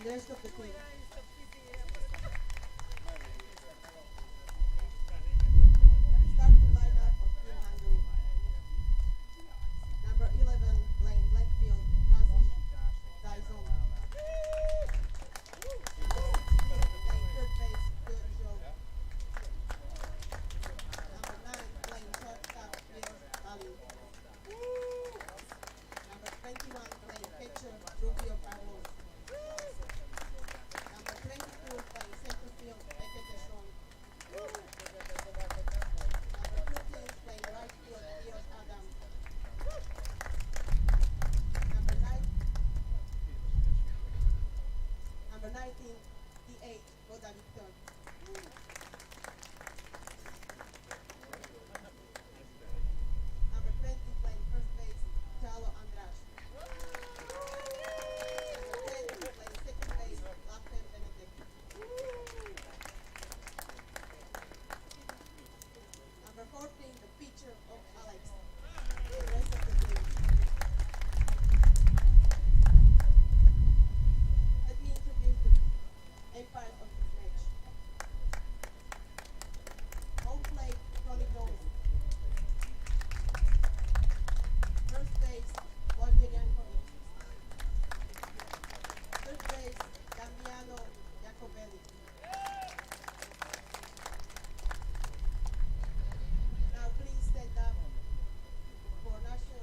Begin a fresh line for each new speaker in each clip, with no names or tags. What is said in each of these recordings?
rest of the team. Starting lineup of Team Hungary. Number 11, playing left field, Hazi Dyson. Number 16, playing third base, Good Joe. Number 9, playing shortstop, Milos Ali. Number 21, playing catcher, Rubio Carlos. Number 22, playing center field, Ekete Sean. Number 13, playing right field, Eros Adam. Number 9, number 19, D8, Boda Victor. Number 20, playing first base, Chalo Andras. Number 10, playing second base, Lafayette Benedict. Number 14, the pitcher of Alex. The rest of the team. Let me introduce the umpires of this match. Home plate, Ronnie Jones. First base, Wojciech Jankovic. Third base, Damiano Jacobelli. Now please stand up for national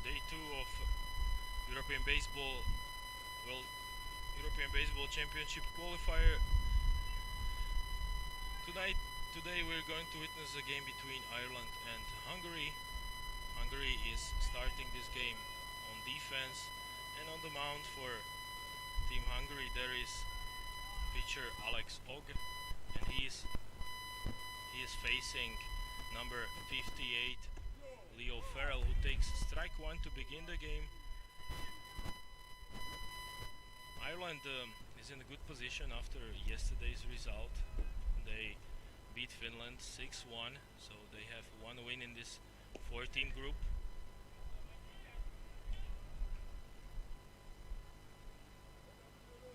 day 2 of European Baseball, well, European Baseball Championship qualifier. Today we're going to witness a game between Ireland and Hungary. Hungary is starting this game on defense, and on the mound for Team Hungary there is pitcher Alex Og, and he is facing number 58 Leo Farrell, who takes strike 1 to begin the game. Ireland is in a good position after yesterday's result. They beat Finland 6-1, so they have one win in this 4-team group.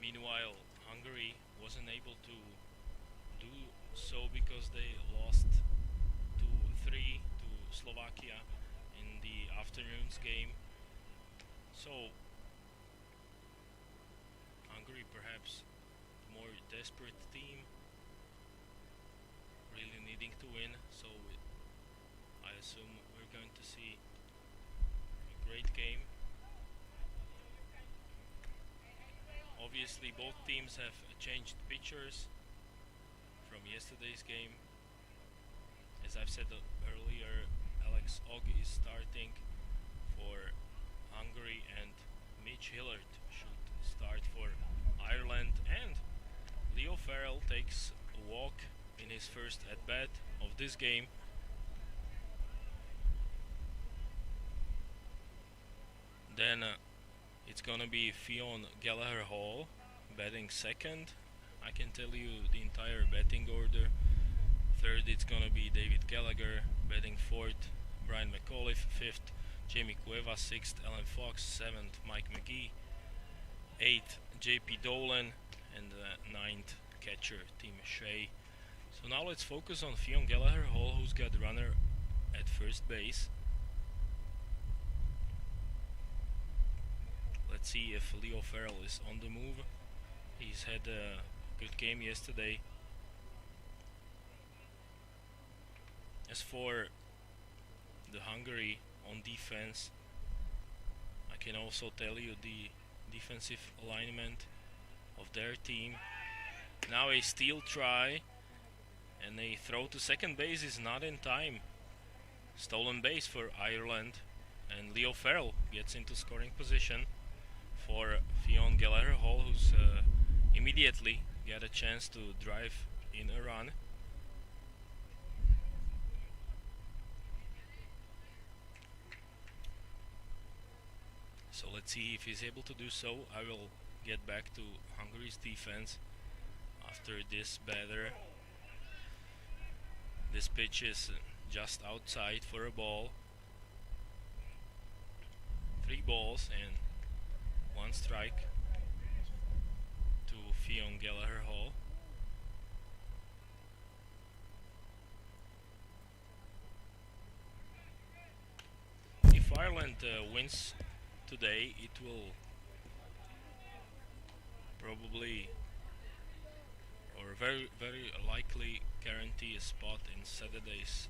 Meanwhile, Hungary wasn't able to do so because they lost 2-3 to Slovakia in the afternoon's game. So Hungary perhaps more desperate team, really needing to win, so I assume we're going to see a great game. Obviously both teams have changed pitchers from yesterday's game. As I've said earlier, Alex Og is starting for Hungary and Mitch Hillard should start for Ireland, and Leo Farrell takes a walk in his first at-bat of this game. Then it's gonna be Fionn Gallagher Hall batting second. I can tell you the entire batting order. Third it's gonna be David Gallagher, batting fourth Brian McAuliffe, fifth Jamie Cueva, sixth Alan Fox, seventh Mike McGee, eighth JP Dolan, and ninth catcher Tim Shea. So now let's focus on Fionn Gallagher Hall, who's got runner at first base. Let's see if Leo Farrell is on the move. He's had a good game yesterday. As for the Hungary on defense, I can also tell you the defensive alignment of their team. Now a steal try, and a throw to second base is not in time. Stolen base for Ireland, and Leo Farrell gets into scoring position for Fionn Gallagher Hall, who's immediately got a chance to drive in a run. So let's see if he's able to do so. I will get back to Hungary's defense after this batter. This pitch is just outside for a ball. 3 balls and 1 strike to Fionn Gallagher Hall. If Ireland wins today, it will probably, or very likely, guarantee a spot in Saturday's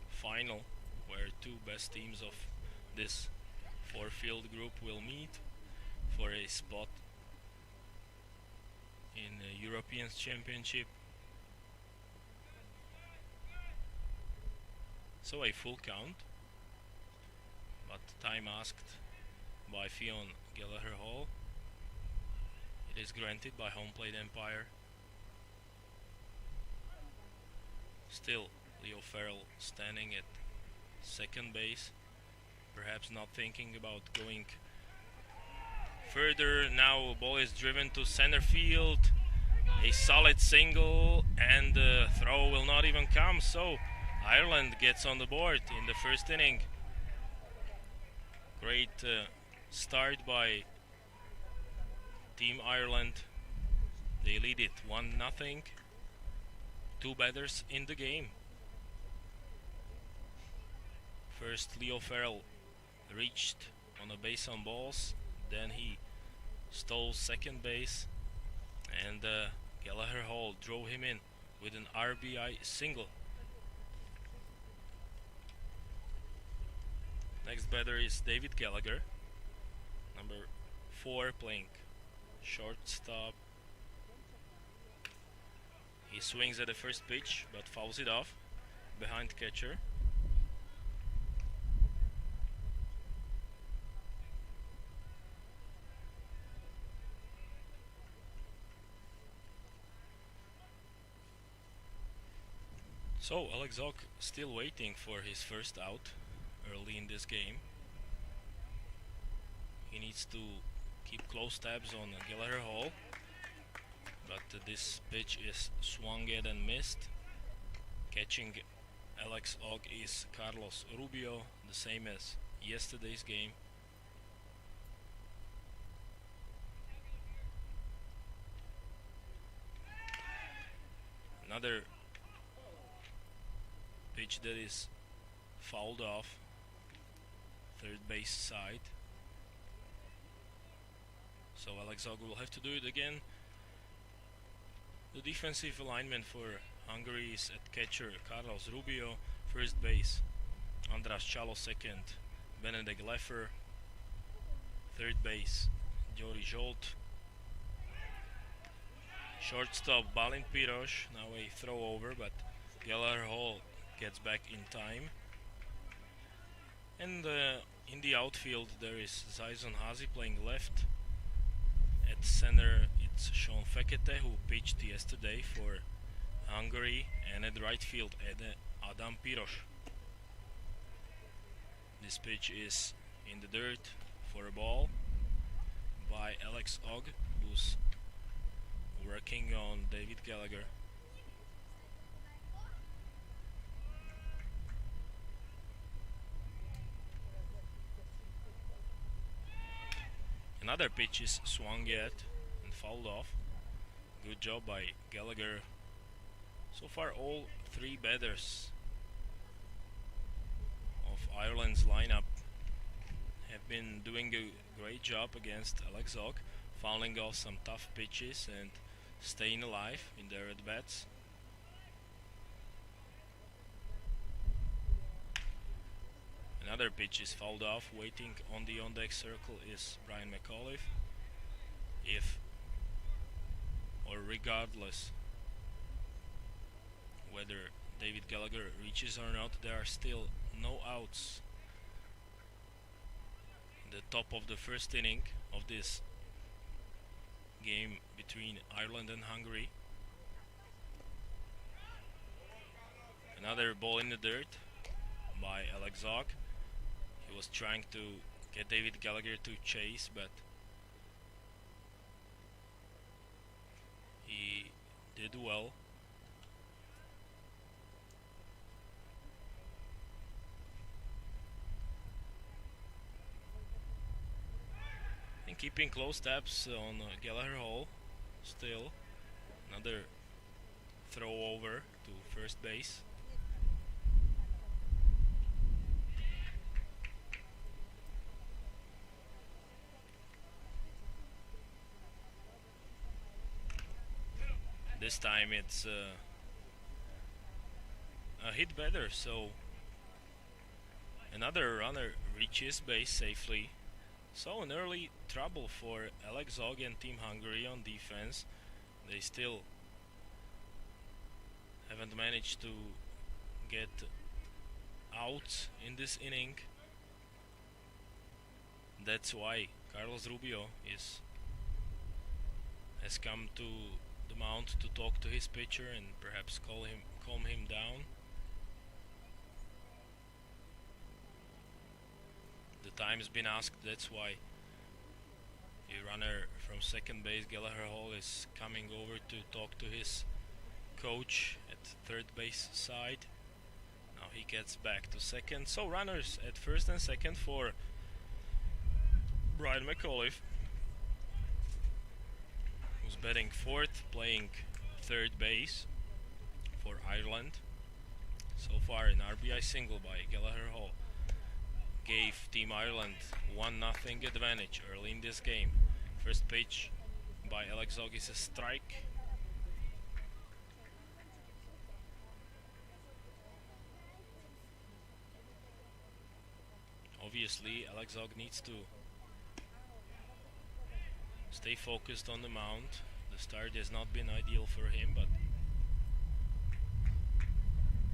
final, where 2 best teams of this 4-field group will meet for a spot in the European Championship. So a full count, but time asked by Fionn Gallagher Hall. It is granted by home plate umpire. Still Leo Farrell standing at second base, perhaps not thinking about going further. Now ball is driven to center field, a solid single, and the throw will not even come, so Ireland gets on the board in the first inning. Great start by Team Ireland. They lead it 1-0. 2 batters in the game. First Leo Farrell reached on a base on balls, then he stole second base, and Gallagher Hall drove him in with an RBI single. Next batter is David Gallagher, number 4, playing shortstop. He swings at the first pitch but fouls it off behind catcher. So Alex Zog still waiting for his first out early in this game. He needs to keep close tabs on Gallagher Hall, but this pitch is swung at and missed. Catching Alex Og is Carlos Rubio, the same as yesterday's game. Another pitch that is fouled off, third base side. So Alex Og will have to do it again. The defensive alignment for Hungary is at catcher Carlos Rubio, first base Andras Chalo, second Benedek Leffer, third base Jori Zsolt, shortstop Balint Piros. Now a throw over, but Gallagher Hall gets back in time. And in the outfield there is Zaison Hazi playing left. At center it's Sean Fekete, who pitched yesterday for Hungary, and at right field Adam Piros. This pitch is in the dirt for a ball by Alex Og, who's working on David Gallagher. Another pitch is swung at and fouled off. Good job by Gallagher. So far all 3 batters of Ireland's lineup have been doing a great job against Alex Og, fouling off some tough pitches and staying alive in their at-bats. Another pitch is fouled off. Waiting on the on-deck circle is Brian McAuliffe. If or regardless whether David Gallagher reaches or not, there are still no outs in the top of the first inning of this game between Ireland and Hungary. Another ball in the dirt by Alex Og. He was trying to get David Gallagher to chase, but he did well. And keeping close tabs on Gallagher Hall. Still another throw over to first base. This time it's a hit better, so another runner reaches base safely. So an early trouble for Alex Og and Team Hungary on defense. They still haven't managed to get outs in this inning. That's why Carlos Rubio has come to the mound to talk to his pitcher and perhaps calm him down. The time's been asked, that's why a runner from second base, Gallagher Hall, is coming over to talk to his coach at third base side. Now he gets back to second. So runners at first and second for Brian McAuliffe, who's batting fourth, playing third base for Ireland. So far an RBI single by Gallagher Hall gave Team Ireland 1-0 advantage early in this game. First pitch by Alex Og is a strike. obviously Alex Zog needs to stay focused on the mount. The start has not been ideal for him, but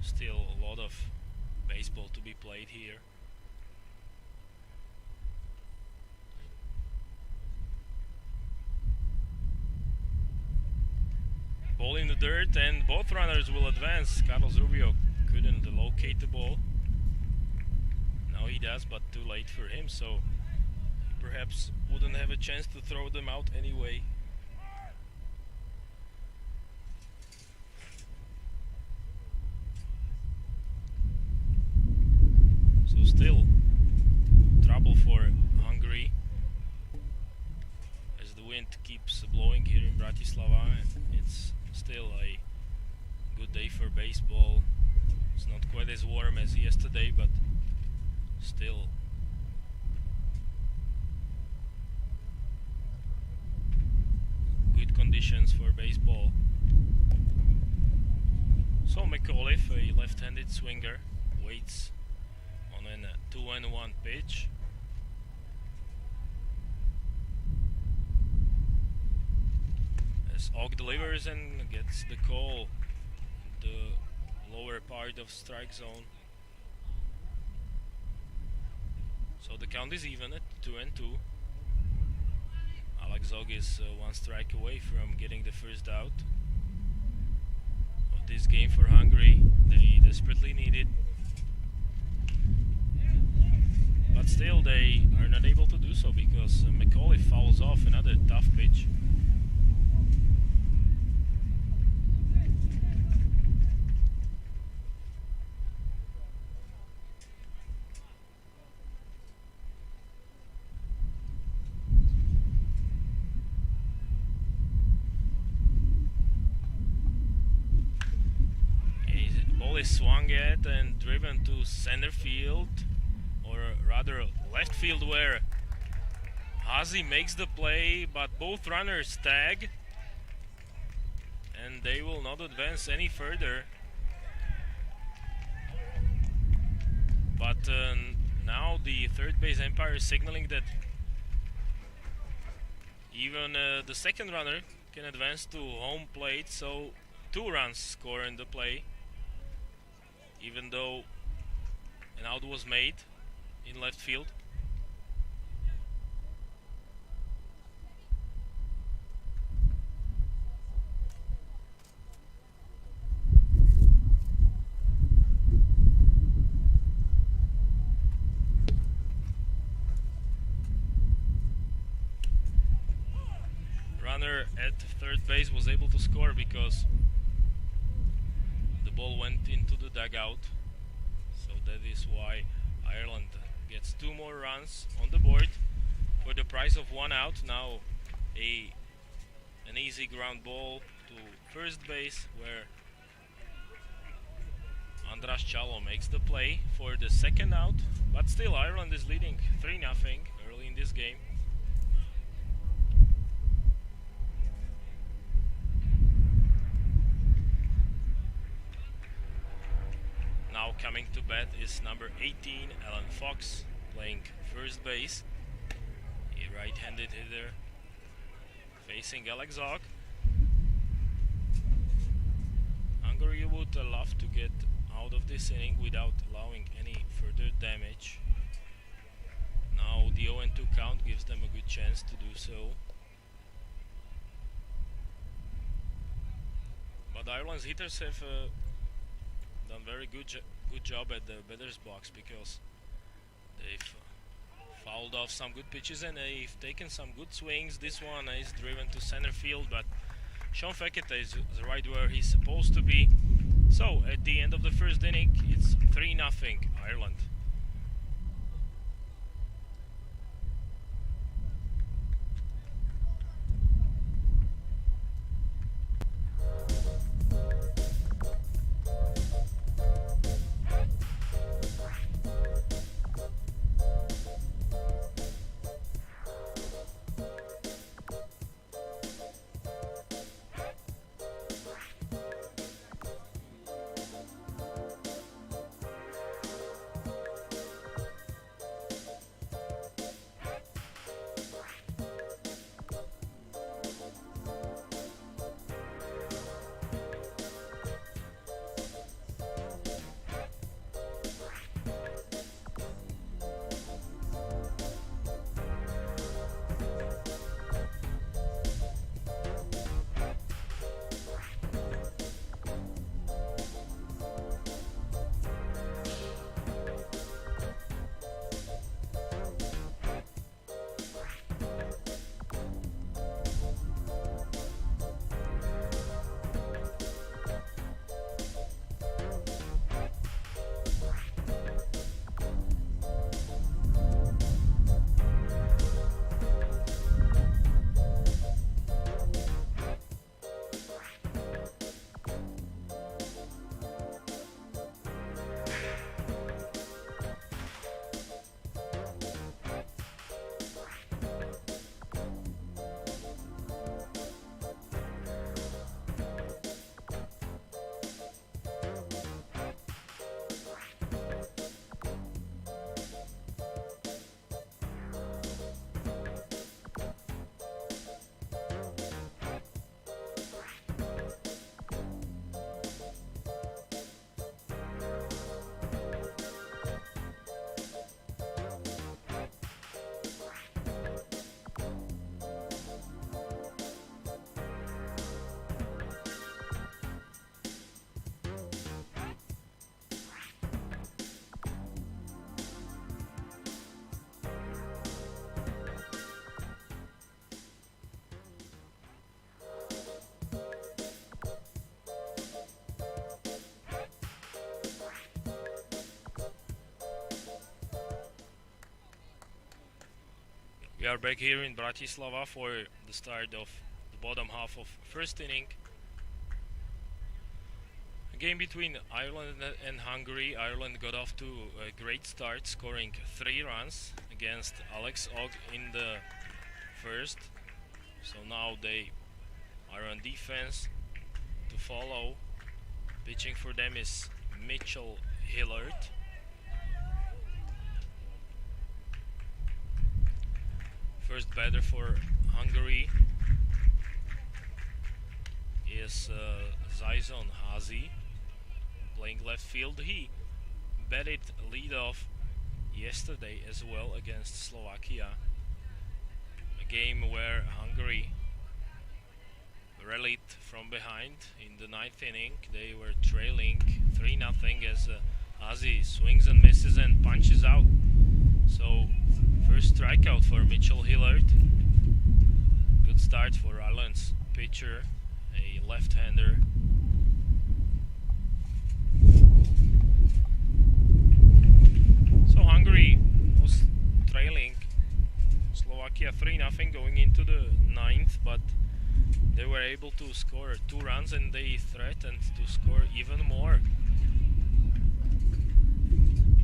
still a lot of baseball to be played here. Ball in the dirt and both runners will advance. Carlos Rubio couldn't locate the ball. Now he does, but too late for him, so he perhaps wouldn't have a chance to throw them out anyway. So still trouble for Hungary as the wind keeps blowing here in Bratislava. It's still a good day for baseball. It's not quite as warm as yesterday, but still good conditions for baseball. So McAuliffe, a left-handed swinger, waits on a 2-1 pitch. As Og delivers and gets the call in the lower part of strike zone. So the count is even at 2-2. Alex Zog is one strike away from getting the first out of this game for Hungary. They desperately need it. But still they are not able to do so because McAuliffe fouls off another tough pitch. Is swung at and driven to center field, or rather left field, where Hazy makes the play, but both runners tag and they will not advance any further. But now the third base umpire is signaling that even the second runner can advance to home plate, so 2 runs score in the play, even though an out was made in left field. Runner at third base was able to score because the ball went into the dugout, so that is why Ireland gets 2 more runs on the board for the price of 1 out. Now an easy ground ball to first base, where Andras Chalo makes the play for the second out, but still Ireland is leading 3-0 early in this game. Now coming to bat is number 18, Alan Fox, playing first base. A right-handed hitter facing Alex Zog. Hungary would love to get out of this inning without allowing any further damage. Now the 0-2 count gives them a good chance to do so. But Ireland's hitters have done very good job at the batter's box, because they've fouled off some good pitches and they've taken some good swings. This one is driven to center field, but Sean Fekete is right where he's supposed to be. So at the end of the first inning, it's 3-0 Ireland. are back here in Bratislava for the start of the bottom half of first inning. A game between Ireland and Hungary. Ireland got off to a great start, scoring 3 runs against Alex Og in the first. So now they are on defense to follow. Pitching for them is Mitchell Hillard. First batter for Hungary is Zaison Hazi, playing left field. He batted leadoff yesterday as well against Slovakia, a game where Hungary rallied from behind in the 9th inning. They were trailing 3-0 as Hazi swings and misses and punches out. So first strikeout for Mitchell Hillard. Good start for Ireland's pitcher, a left-hander. So Hungary was trailing Slovakia 3-0 going into the 9th, but they were able to score 2 runs and they threatened to score even more.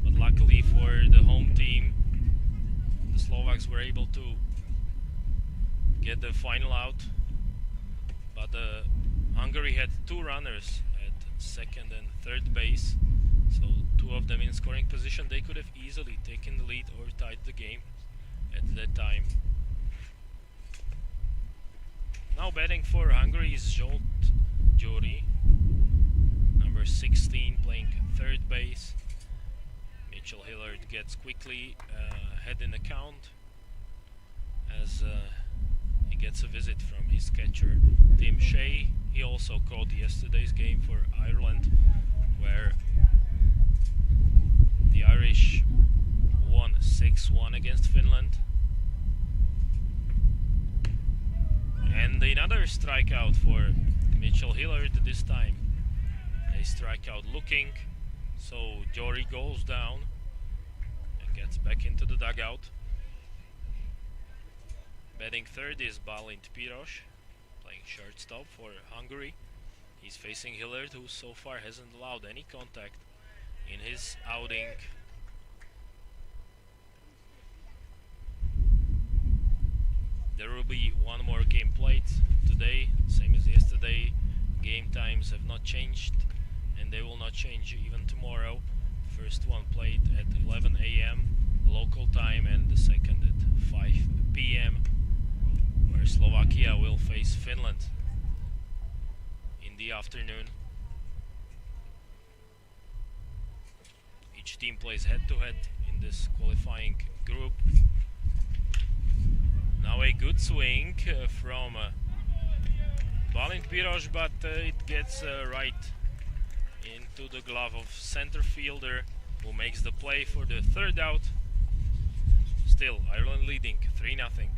But luckily for the home team, the Slovaks were able to get the final out, but Hungary had 2 runners at second and third base, so 2 of them in scoring position. They could have easily taken the lead or tied the game at that time. Now batting for Hungary is Zsolt Gyuri, number 16, playing third base. Mitchell Hillard gets quickly ahead in the count as he gets a visit from his catcher Tim Shea. He also caught yesterday's game for Ireland, where the Irish won 6-1 against Finland. And another strikeout for Mitchell Hillard this time. A strikeout looking, so Jory goes down and gets back into the dugout. Batting third is Balint Piros, playing shortstop for Hungary. He's facing Hillard, who so far hasn't allowed any contact in his outing. There will be one more game played today, same as yesterday. Game times have not changed, and they will not change even tomorrow. The first one played at 11 a.m. local time, and the second at 5 p.m. where Slovakia will face Finland in the afternoon. Each team plays head-to-head in this qualifying group. Now a good swing from Balint Piros, but it gets right into the glove of center fielder, who makes the play for the third out. Still, Ireland leading 3-0.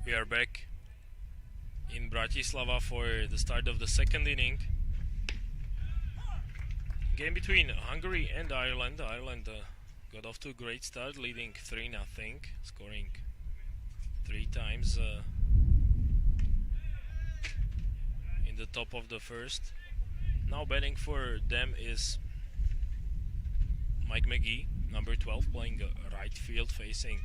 We are back in Bratislava for the start of the second inning. Game between Hungary and Ireland. Ireland got off to a great start, leading 3-0, scoring 3 times in the top of the first. Now batting for them is Mike McGee, number 12, playing right field, facing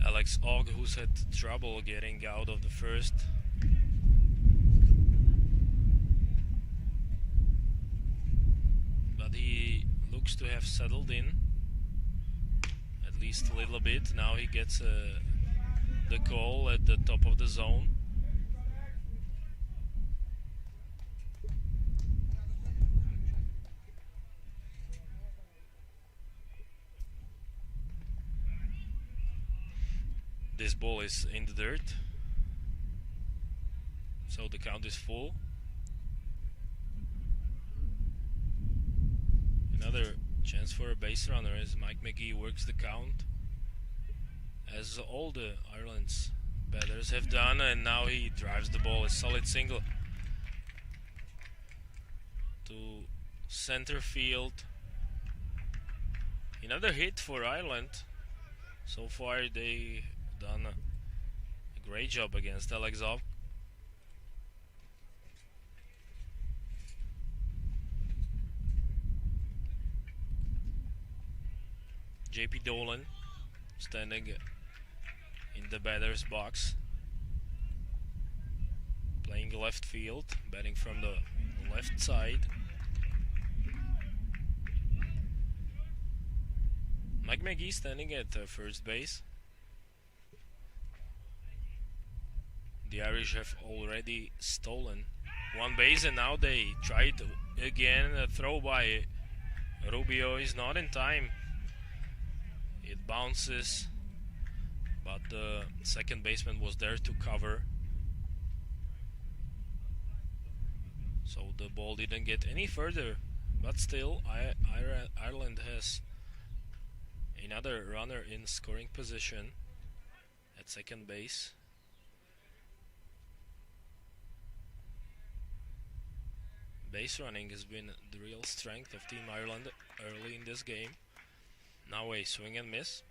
Alex Ogg, who's had trouble getting out of the first. But he looks to have settled in, at least a little bit. Now he gets the call at the top of the zone. This ball is in the dirt, so the count is full. Another chance for a base runner as Mike McGee works the count, as all the Ireland's batters have done, and now he drives the ball, a solid single to center field. Another hit for Ireland. So far they done a great job against Alex Ogg. JP Dolan standing in the batter's box, playing left field, batting from the left side. Mike McGee standing at first base. The Irish have already stolen one base, and now they try it again. A throw by Rubio is not in time. It bounces, but the second baseman was there to cover, so the ball didn't get any further. But still, Ireland has another runner in scoring position at second base. Base running has been the real strength of Team Ireland early in this game. Now a swing and miss.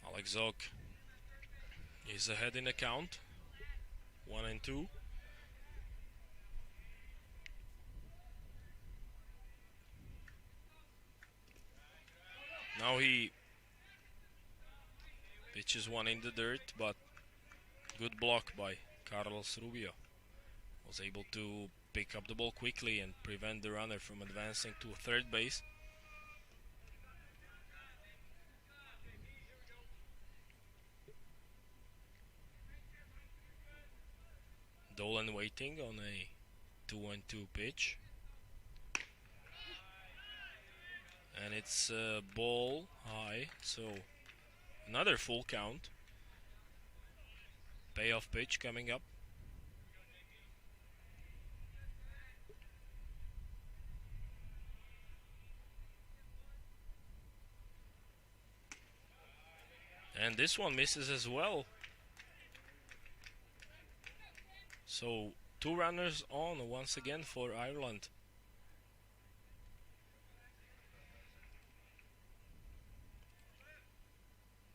Alex Ogg is ahead in the count, 1-2. Now he pitches one in the dirt, but good block by Carlos Rubio. Was able to pick up the ball quickly and prevent the runner from advancing to third base. Dolan waiting on a 2-1-2 pitch. And it's ball high, so another full count. Payoff pitch coming up. And this one misses as well. So 2 runners on once again for Ireland.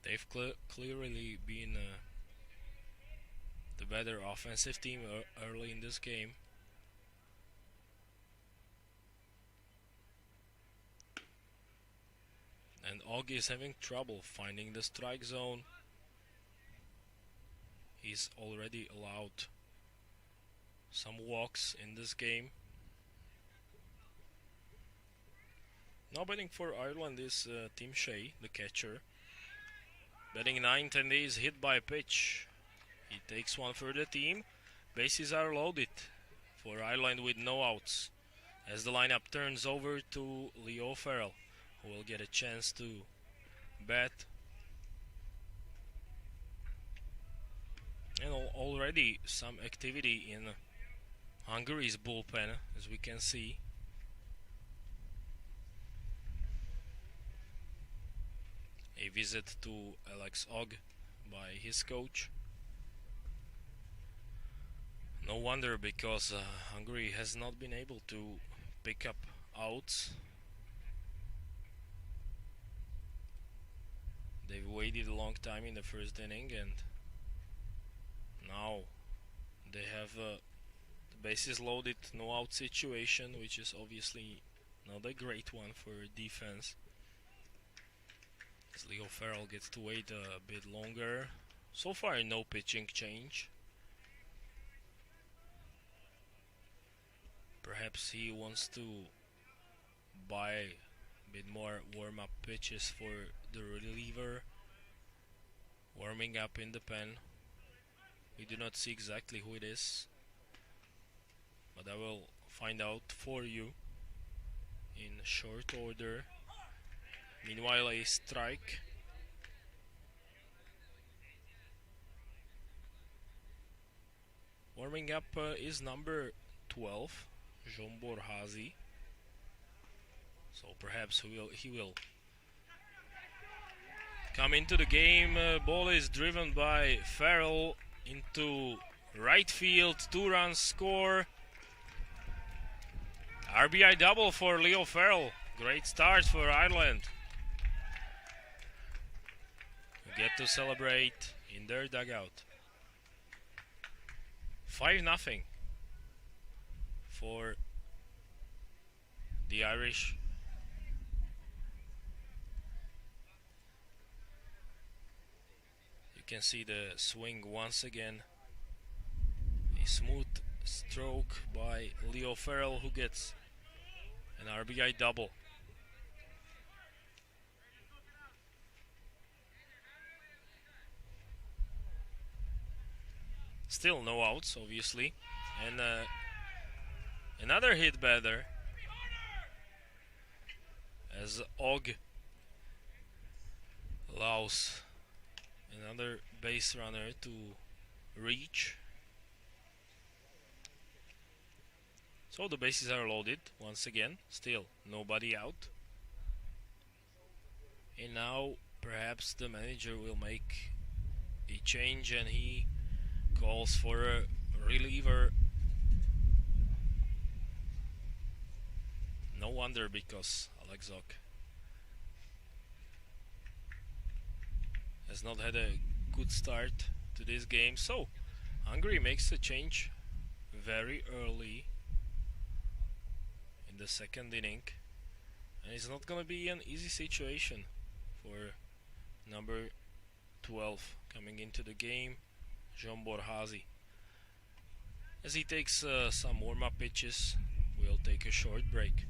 They've clearly been the better offensive team early in this game. And Ogg is having trouble finding the strike zone. He's already allowed some walks in this game. Now batting for Ireland is Tim Shea, the catcher. Batting 9th, and he is hit by a pitch. He takes one for the team. Bases are loaded for Ireland with no outs, as the lineup turns over to Leo Farrell, who will get a chance to bat. And already some activity in Hungary's bullpen, as we can see. A visit to Alex Og by his coach. No wonder, because Hungary has not been able to pick up outs. They've waited a long time in the first inning, and now they have the bases loaded, no out situation, which is obviously not a great one for defense. As Leo Farrell gets to wait a bit longer. So far, no pitching change. Perhaps he wants to buy a bit more warm-up pitches for the reliever. Warming up in the pen. We do not see exactly who it is, but I will find out for you in short order. Meanwhile, a strike. Warming up is number 12, Zsombor Házy. So perhaps he will come into the game. Ball is driven by Farrell into right field. 2 runs score. RBI double for Leo Farrell. Great start for Ireland. We get to celebrate in their dugout. 5-0 for the Irish. You can see the swing once again. A smooth stroke by Leo Farrell, who gets an RBI double. Still no outs, obviously, and another hit batter as Og allows another base runner to reach. So the bases are loaded once again. Still nobody out. And now perhaps the manager will make a change, and he calls for a reliever. No wonder, because Alex Og has not had a good start to this game. So Hungary makes a change very early in the second inning, and it's not gonna be an easy situation for number 12 coming into the game, Zsombor Házy. As he takes some warm-up pitches, we'll take a short break.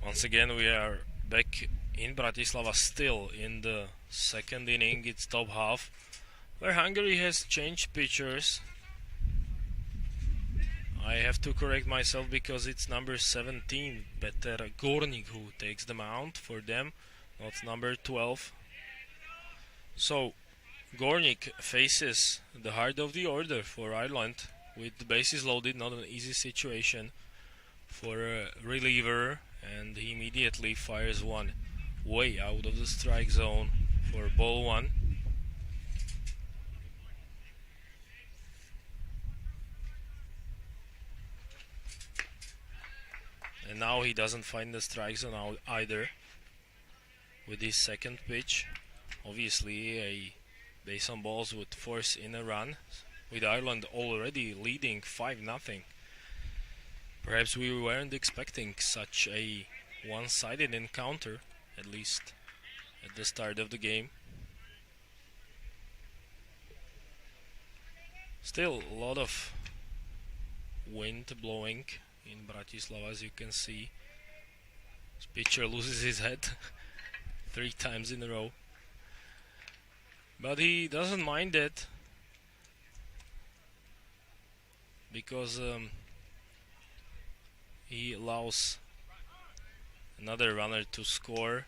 Once again, we are back in Bratislava still in the second inning. It's top half, where Hungary has changed pitchers. I have to correct myself because it's number 17, Peter Gornik, who takes the mound for them, not number 12. So Gornik faces the heart of the order for Ireland with the bases loaded, not an easy situation for a reliever, and he immediately fires one way out of the strike zone for ball one. And now he doesn't find the strike zone either with his second pitch. Obviously a base on balls would force in a run, with Ireland already leading 5-0. Perhaps we weren't expecting such a one-sided encounter, at least at the start of the game. Still a lot of wind blowing in Bratislava, as you can see. This pitcher loses his head 3 times in a row, but he doesn't mind it because he allows another runner to score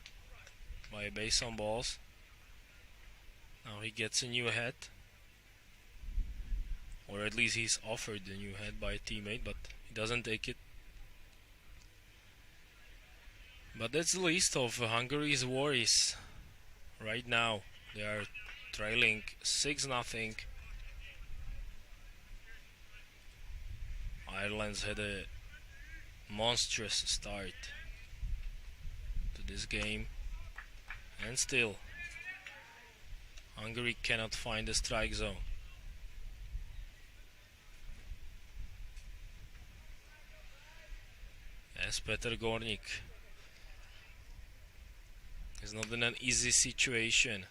by a base on balls. Now he gets a new head, or at least he's offered a new head by a teammate, but he doesn't take it. But that's the least of Hungary's worries right now. They are trailing 6-0. Ireland's had a monstrous start to this game, and still Hungary cannot find the strike zone. As Peter Gornik is not in an easy situation.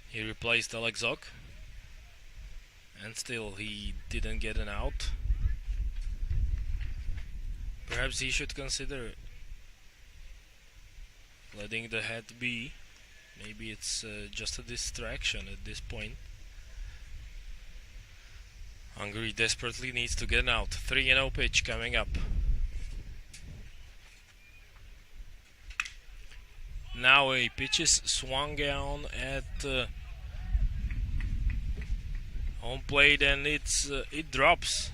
He replaced Alexok, and still he didn't get an out. Perhaps he should consider letting the head be. Maybe it's just a distraction at this point. Hungary desperately needs to get an out. 3-0 pitch coming up. Now a pitch is swung on at home plate, and it drops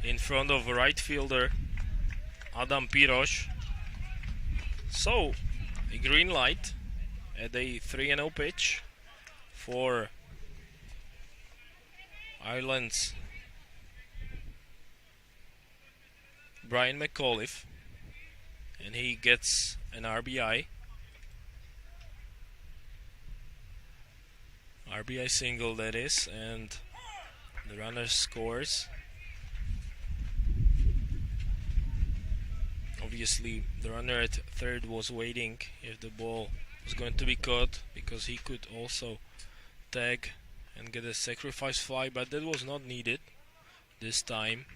in front of right fielder Adam Piros. So a green light at a 3-0 pitch for Ireland's Brian McAuliffe, and he gets an RBI. RBI single, that is, and the runner scores. Obviously the runner at third was waiting if the ball was going to be caught, because he could also tag and get a sacrifice fly, but that was not needed this time.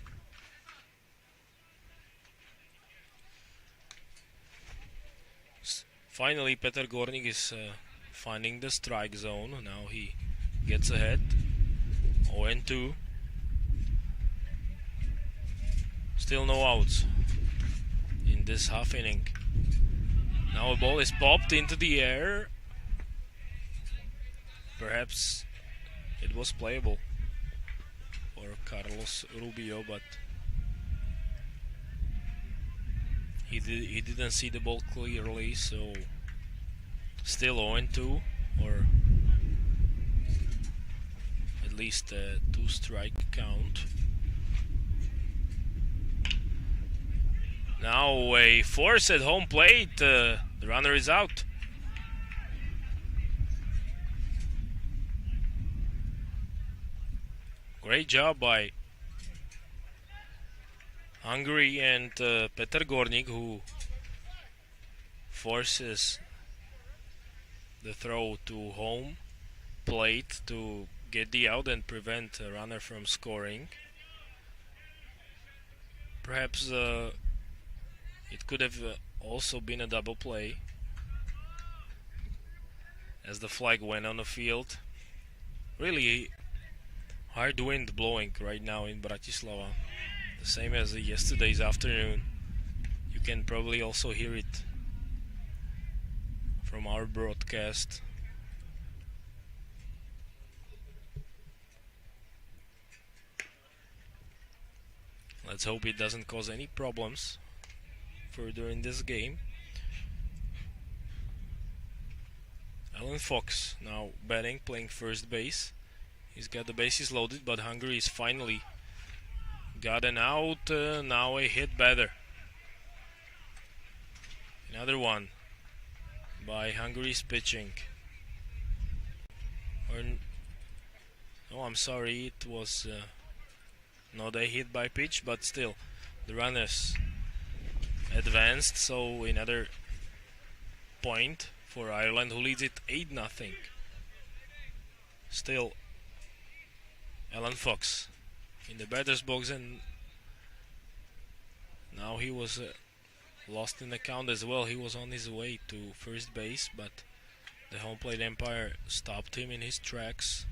Finally Peter Gornik is finding the strike zone. Now he gets ahead. 0-2. Still no outs in this half inning. Now a ball is popped into the air. Perhaps it was playable for Carlos Rubio, but he didn't see the ball clearly, so still 0-2, or at least a 2-strike count. Now a force at home plate. The runner is out. Great job by Hungary and Peter Gornik, who forces the throw to home plate to get the out and prevent a runner from scoring. Perhaps it could have also been a double play as the flag went on the field. Really hard wind blowing right now in Bratislava, the same as yesterday's afternoon. You can probably also hear it from our broadcast. Let's hope it doesn't cause any problems further in this game. Alan Fox now batting, playing first base. He's got the bases loaded, but Hungary is finally got an out. Now a hit batter. Another one by Hungary's pitching. Oh, I'm sorry, it was not a hit by pitch, but still the runners advanced, so another point for Ireland, who leads it 8-0. Still Alan Fox in the batter's box, and now he was lost in the count as well. He was on his way to first base, but the home plate umpire stopped him in his tracks.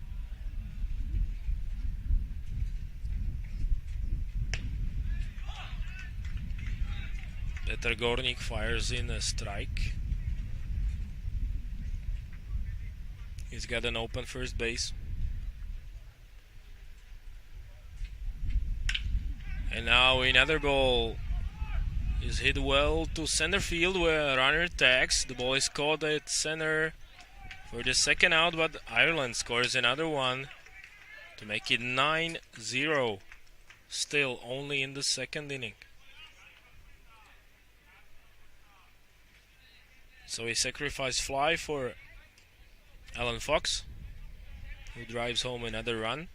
Petr Gornik fires in a strike. He's got an open first base. And now another ball is hit well to center field, where a runner tags. The ball is caught at center for the second out, but Ireland scores another one to make it 9-0. Still only in the second inning. So a sacrifice fly for Alan Fox, who drives home another run.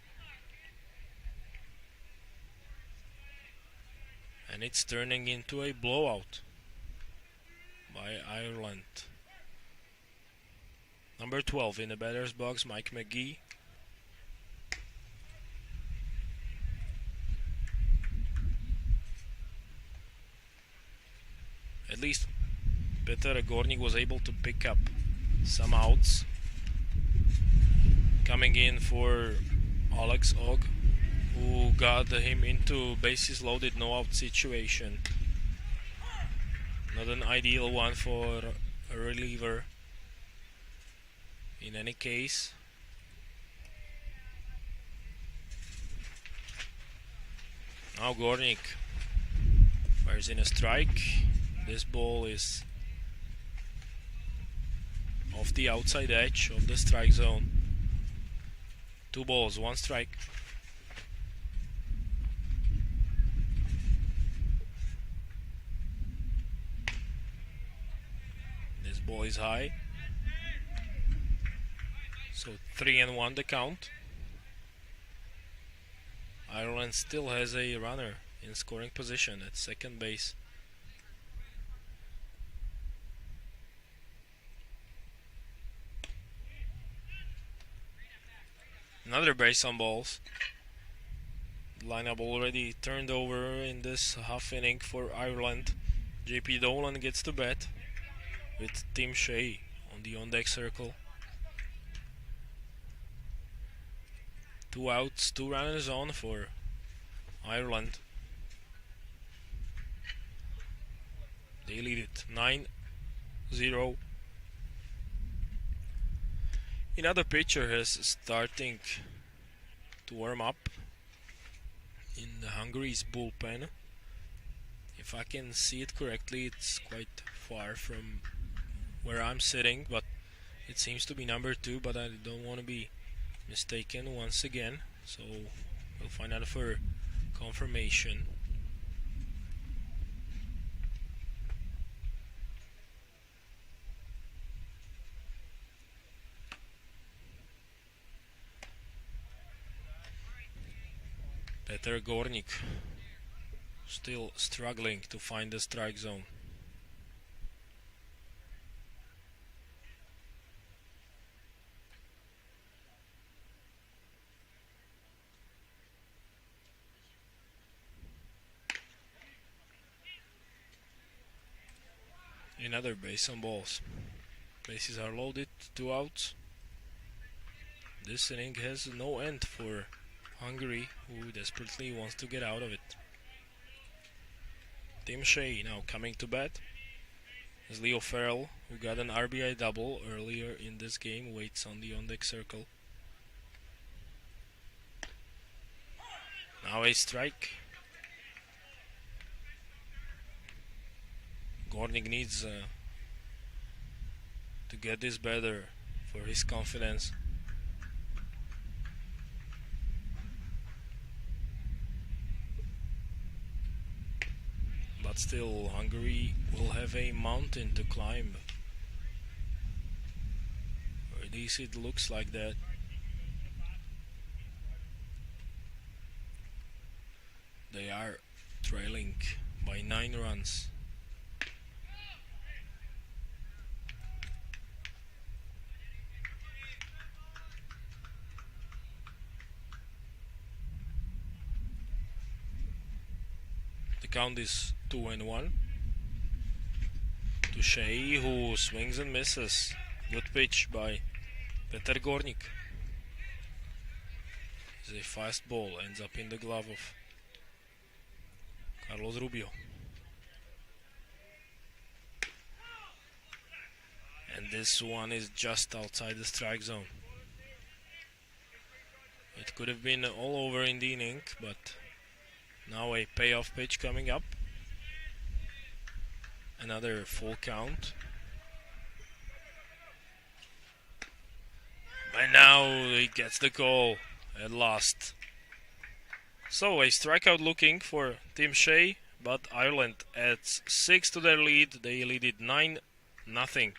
And it's turning into a blowout by Ireland. Number 12 in the batter's box, Mike McGee. At least Petr Gornik was able to pick up some outs. Coming in for Alex Og, who got him into bases loaded, no out situation. Not an ideal one for a reliever in any case. Now Gornik fires in a strike. This ball is off the outside edge of the strike zone. 2 balls, 1 strike. This ball is high. So 3-1 the count. Ireland still has a runner in scoring position at second base. Another base on balls. Lineup already turned over in this half inning for Ireland. JP Dolan gets to bat with Tim Shea on the on-deck circle. 2 outs, 2 runners on for Ireland. They lead it 9-0. Another pitcher is starting to warm up in Hungary's bullpen. If I can see it correctly, it's quite far from where I'm sitting, but it seems to be number 2, but I don't want to be mistaken once again, so we'll find out for confirmation. Petr Gornik still struggling to find the strike zone. Another base on balls. Bases are loaded, 2 outs. This inning has no end for Hungary, who desperately wants to get out of it. Tim Shea now coming to bat. As Leo Farrell, who got an RBI double earlier in this game, waits on the on-deck circle. Now a strike. Gornik needs to get this better for his confidence. But still, Hungary will have a mountain to climb. Or at least it looks like that. They are trailing by 9 runs. The count is 2-1 to Shea, who swings and misses. Good pitch by Petr Gornik. It's a fast ball, ends up in the glove of Carlos Rubio. And this one is just outside the strike zone. It could have been all over in the inning, but now a payoff pitch coming up. Another full count. And now he gets the call at last. So a strikeout looking for Tim Shea, but Ireland adds 6 to their lead. They lead it 9-0.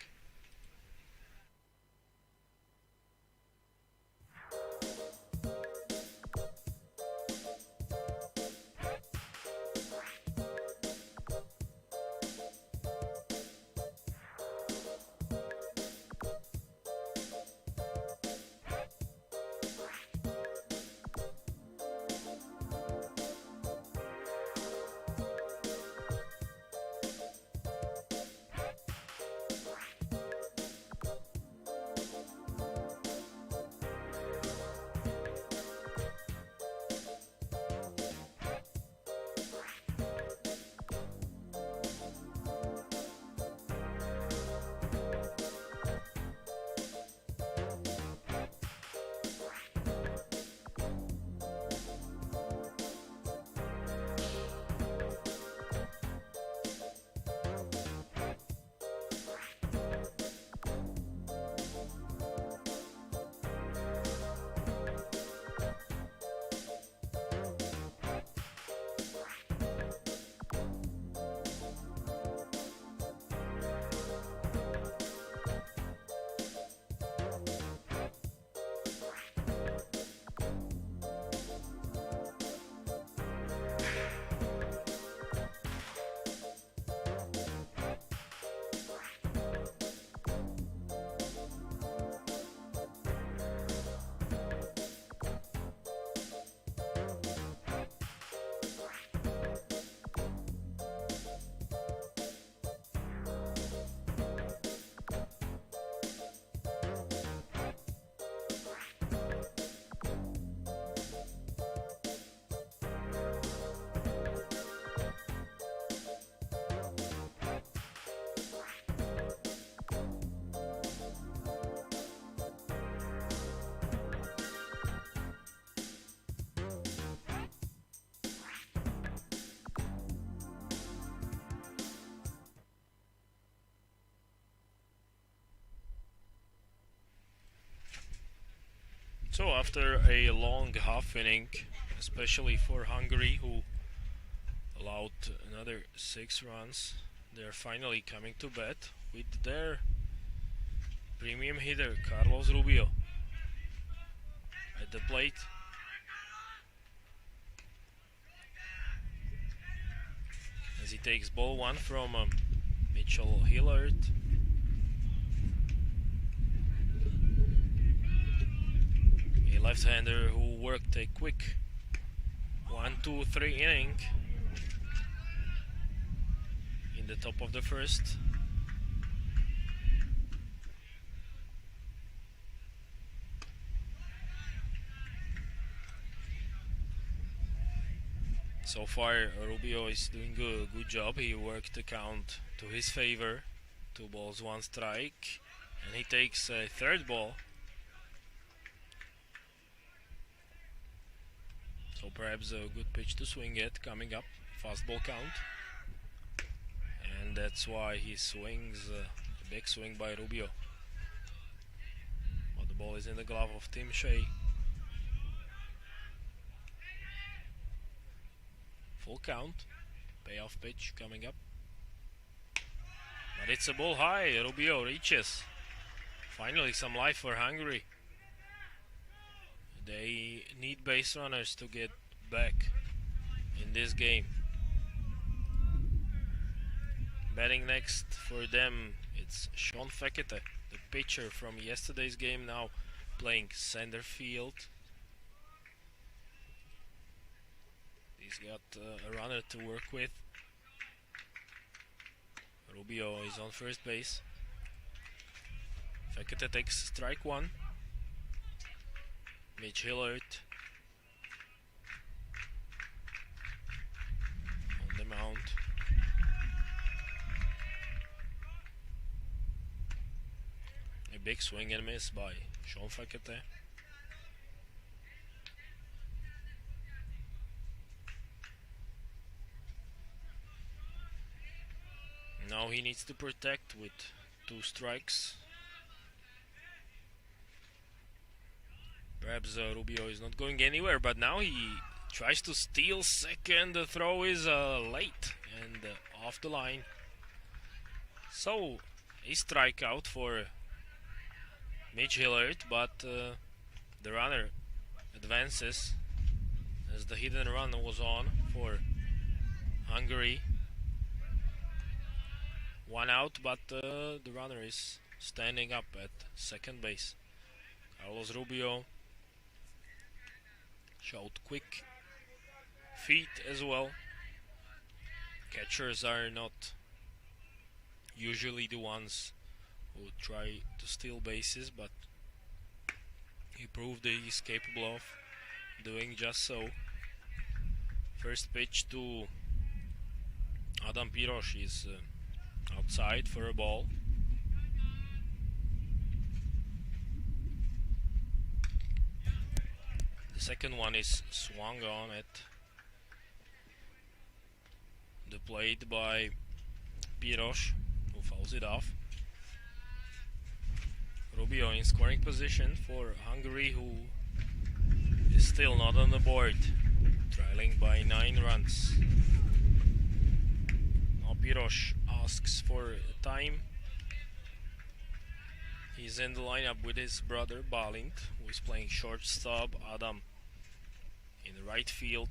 So after a long half inning, especially for Hungary, who allowed another 6 runs, they're finally coming to bat with their premium hitter Carlos Rubio at the plate. As he takes ball 1 from Mitchell Hillard. A left-hander who worked a quick 1-2-3 inning in the top of the first. So far, Rubio is doing a good job. He worked the count to his favor. 2 balls, 1 strike. And he takes a third ball. So perhaps a good pitch to swing it coming up. Fastball count. And that's why he swings a big swing by Rubio. But the ball is in the glove of Tim Shea. Full count. Payoff pitch coming up. But it's a ball high. Rubio reaches. Finally some life for Hungary. They need base runners to get back in this game. Batting next for them, it's Sean Fekete, the pitcher from yesterday's game, now playing center field. He's got a runner to work with. Rubio is on first base. Fekete takes strike 1. Mitch Hillard on the mound. A big swing and miss by Sean Fekete. Now he needs to protect with 2 strikes. Perhaps Rubio is not going anywhere, but now he tries to steal second. The throw is late and off the line. So a strikeout for Mitch Hillard, but the runner advances as the hit and run was on for Hungary. 1 out, but the runner is standing up at second base. Carlos Rubio showed quick feet as well. Catchers are not usually the ones who try to steal bases, but he proved that he's capable of doing just so. First pitch to Adam Pirosh is outside for a ball. The second one is swung on at the plate by Pirosh, who fouls it off. Rubio in scoring position for Hungary, who is still not on the board, trailing by 9 runs. Now Pirosh asks for time. He's in the lineup with his brother Balint, who is playing shortstop. Adam in the right field.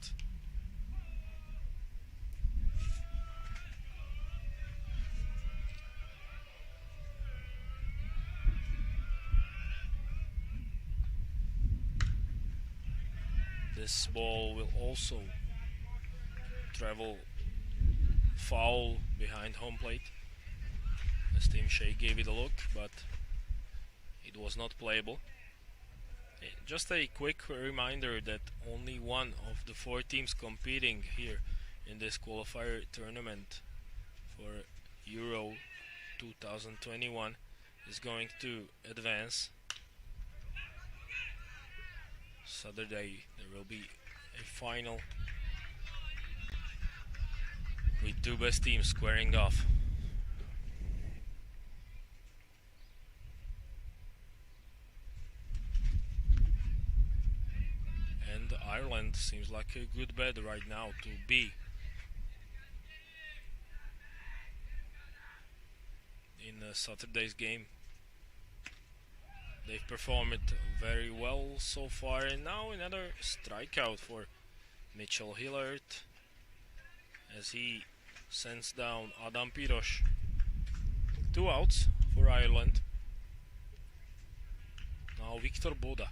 This ball will also travel foul behind home plate, as Tim Shea gave it a look, but it was not playable. Just a quick reminder that only one of the 4 teams competing here in this qualifier tournament for Euro 2021 is going to advance. Saturday there will be a final with 2 best teams squaring off. And Ireland seems like a good bet right now to be in Saturday's game. They've performed very well so far, and now another strikeout for Mitchell Hillard as he sends down Adam Pirosh. 2 outs for Ireland. Now Viktor Boda.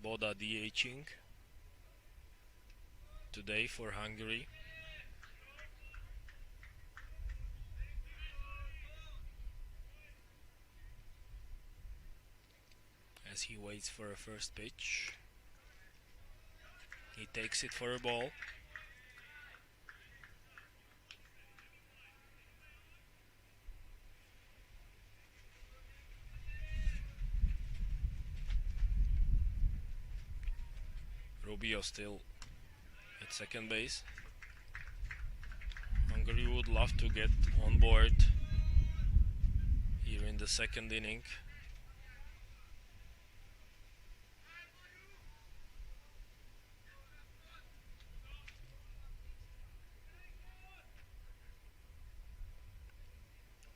Boda DHing today for Hungary. as he waits for a first pitch. He takes it for a ball. Rubio still at second base. Hungary would love to get on board here in the second inning.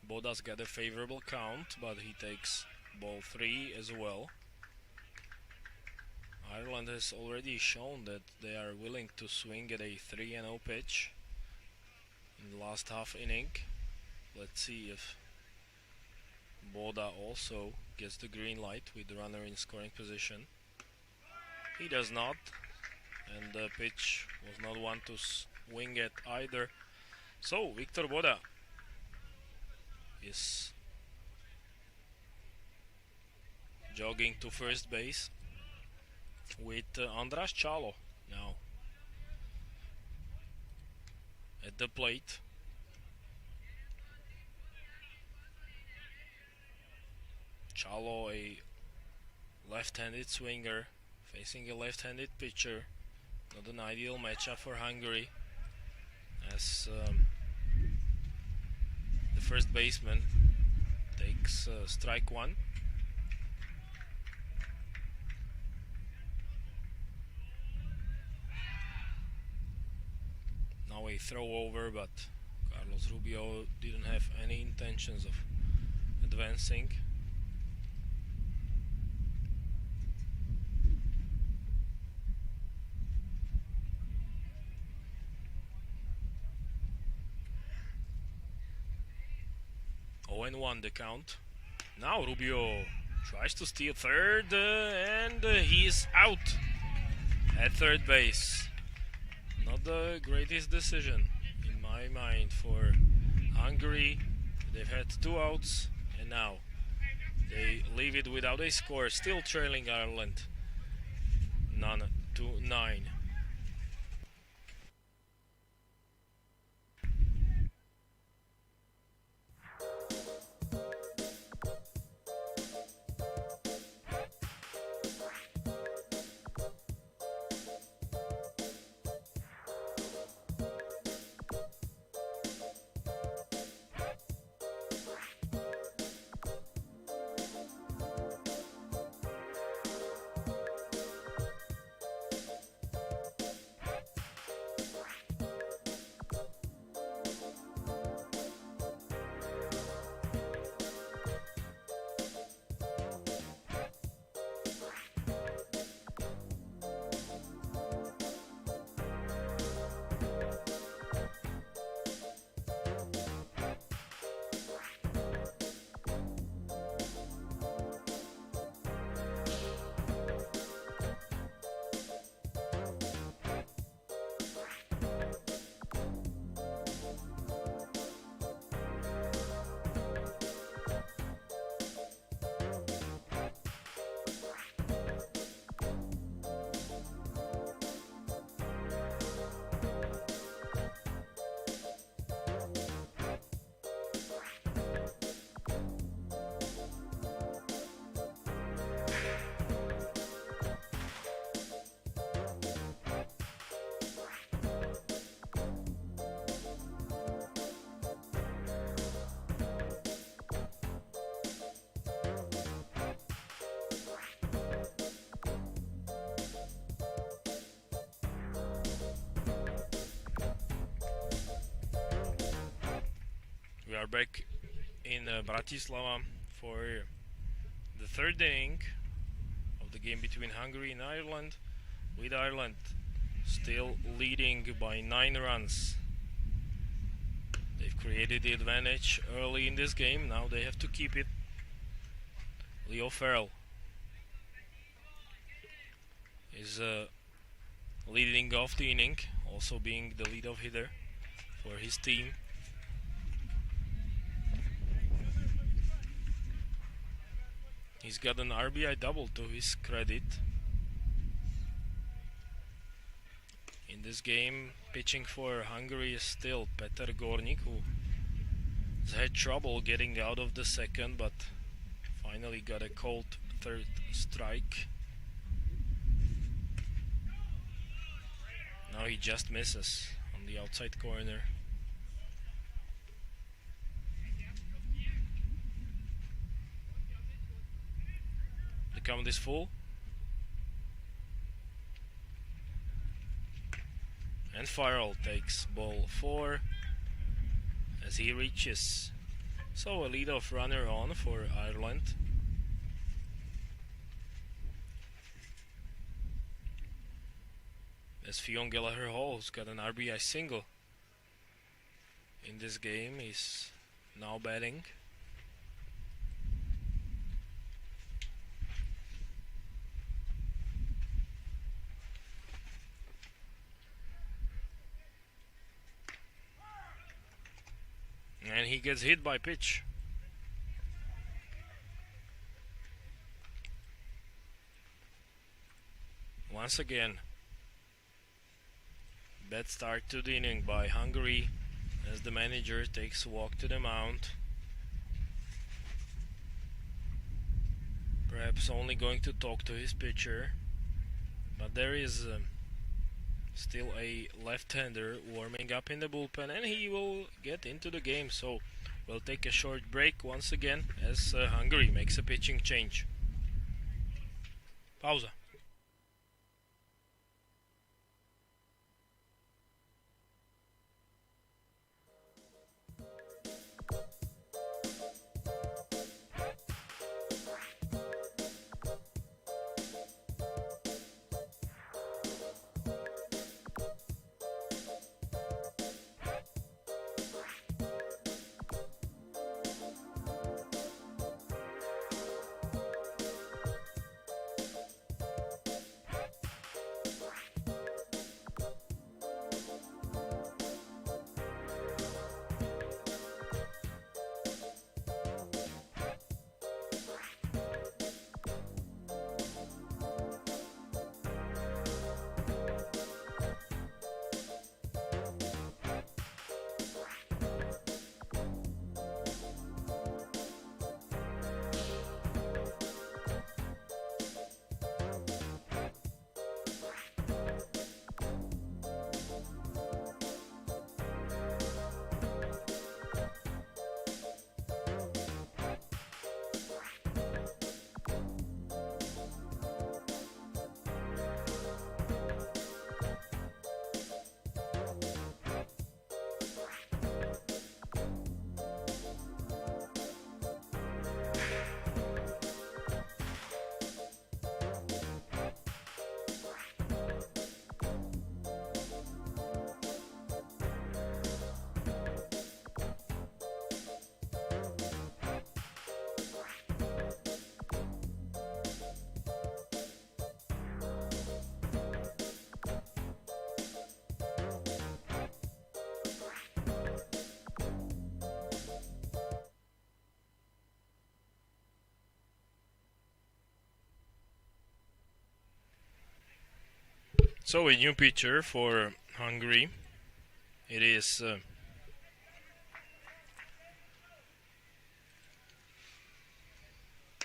Boda's got a favorable count, but he takes ball 3 as well. Ireland has already shown that they are willing to swing at a 3-0 pitch in the last half inning. Let's see if Boda also gets the green light with the runner in scoring position. He does not, and the pitch was not one to swing at either. So Viktor Boda is jogging to first base with Andras Čalo now at the plate. Čalo, a left-handed swinger facing a left-handed pitcher. Not an ideal matchup for Hungary, as the first baseman takes strike 1. Now a throw over, but Carlos Rubio didn't have any intentions of advancing. Oh, and 1 the count. Now Rubio tries to steal third, and he's out at third base. Not the greatest decision in my mind for Hungary. They've had 2 outs, and now they leave it without a score, still trailing Ireland 9-9. We are back in Bratislava for the third inning of the game between Hungary and Ireland, with Ireland still leading by 9 runs. They've created the advantage early in this game, now they have to keep it. Leo Farrell is leading off the inning, also being the leadoff hitter for his team. He's got an RBI double to his credit. In this game, pitching for Hungary is still Petr Gornik, who has had trouble getting out of the second, but finally got a called third strike. Now he just misses on the outside corner. The count is full. And Farrell takes ball 4 as he reaches. So a leadoff runner on for Ireland. As Fionn Gallagher-Hall, who's got an RBI single in this game, is now batting. And he gets hit by pitch. Once again, bad start to the inning by Hungary as the manager takes a walk to the mound. Perhaps only going to talk to his pitcher, but there is still a left-hander warming up in the bullpen, and he will get into the game. So we'll take a short break once again as Hungary makes a pitching change. Pauza. So a new pitcher for Hungary. It is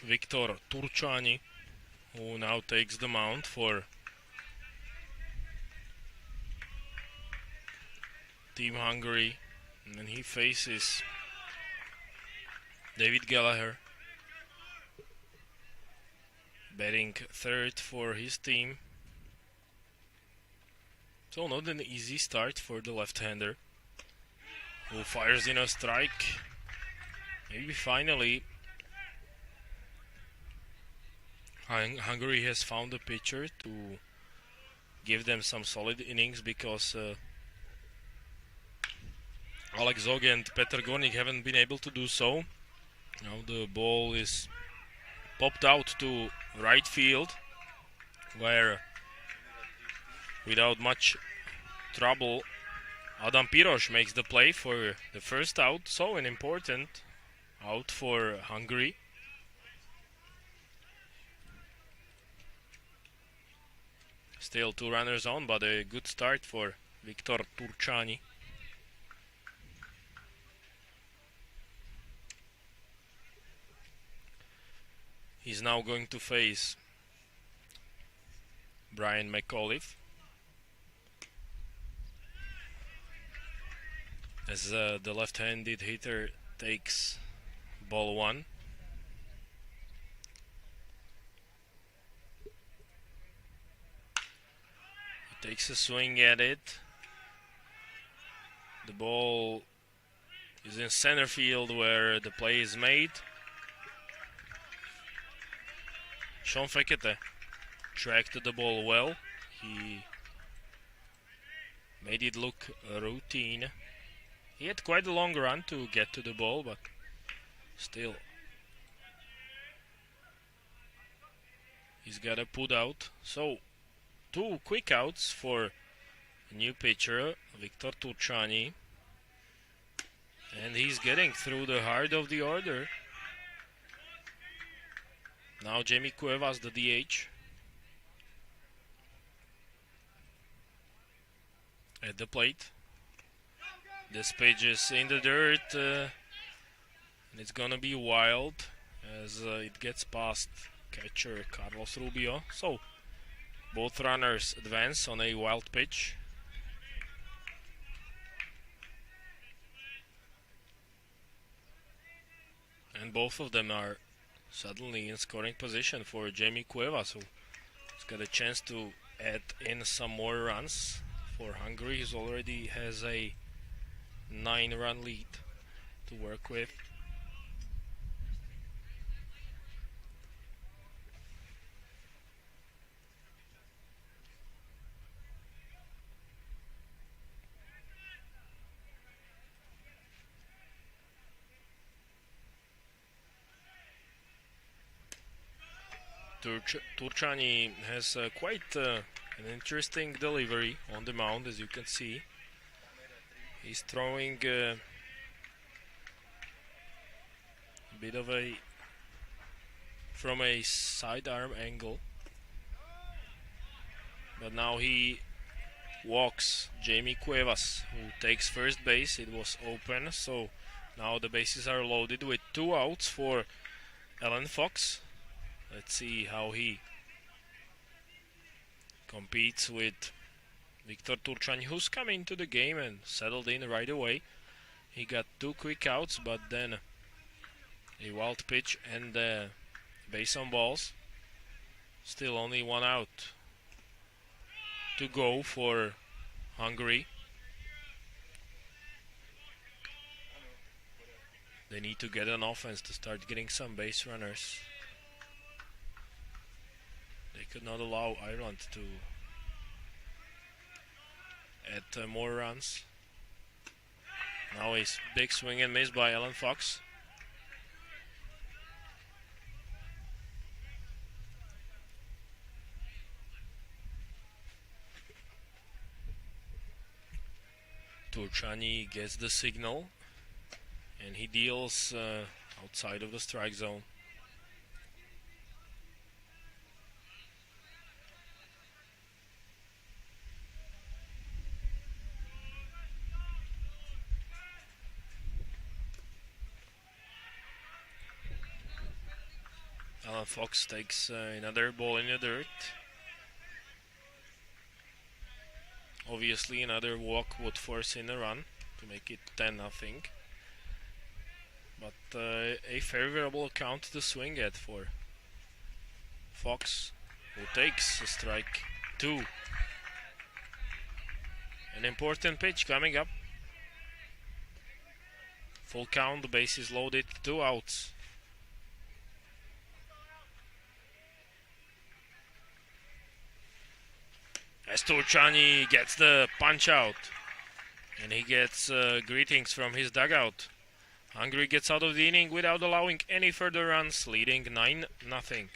Viktor Turčáni, who now takes the mound for Team Hungary, and he faces David Gallagher, batting third for his team. So not an easy start for the left-hander, who fires in a strike. Maybe finally Hungary has found a pitcher to give them some solid innings, because Alex Zog and Petr Gornik haven't been able to do so. Now the ball is popped out to right field, where without much trouble Adam Piros makes the play for the first out. So an important out for Hungary. Still 2 runners on, but a good start for Viktor Turčani. He's now going to face Brian McAuliffe, as the left-handed hitter takes ball 1. He takes a swing at it. The ball is in center field where the play is made. Sean Fekete tracked the ball well. He made it look routine. He had quite a long run to get to the ball, but still he's got a put out. So 2 quick outs for a new pitcher, Viktor Turčani. And he's getting through the heart of the order. Now Jamie Cuevas, the DH, at the plate. This pitch is in the dirt, and it's gonna be wild as it gets past catcher Carlos Rubio. So both runners advance on a wild pitch. And both of them are suddenly in scoring position for Jamie Cuevas, who has got a chance to add in some more runs for Hungary. He already has a 9-run lead to work with. Turčani has quite an interesting delivery on the mound, as you can see. He's throwing a bit of from a sidearm angle, but now he walks Jamie Cuevas, who takes first base. It was open, so now the bases are loaded with 2 outs for Alan Fox. Let's see how he competes with Viktor Turčani, who's come into the game and settled in right away. He got 2 quick outs, but then a wild pitch and base on balls. Still only 1 out to go for Hungary. They need to get an offense to start getting some base runners. They could not allow Ireland to add more runs. Now a big swing and miss by Alan Fox. Turčani gets the signal and he deals outside of the strike zone. Alan Fox takes another ball in the dirt. Obviously another walk would force in a run to make it 10-0. But a favorable count to swing at for Fox, who takes a strike 2. An important pitch coming up. Full count, the base is loaded, 2 outs. As Turčani gets the punch out, and he gets greetings from his dugout. Hungary gets out of the inning without allowing any further runs, leading 9-0.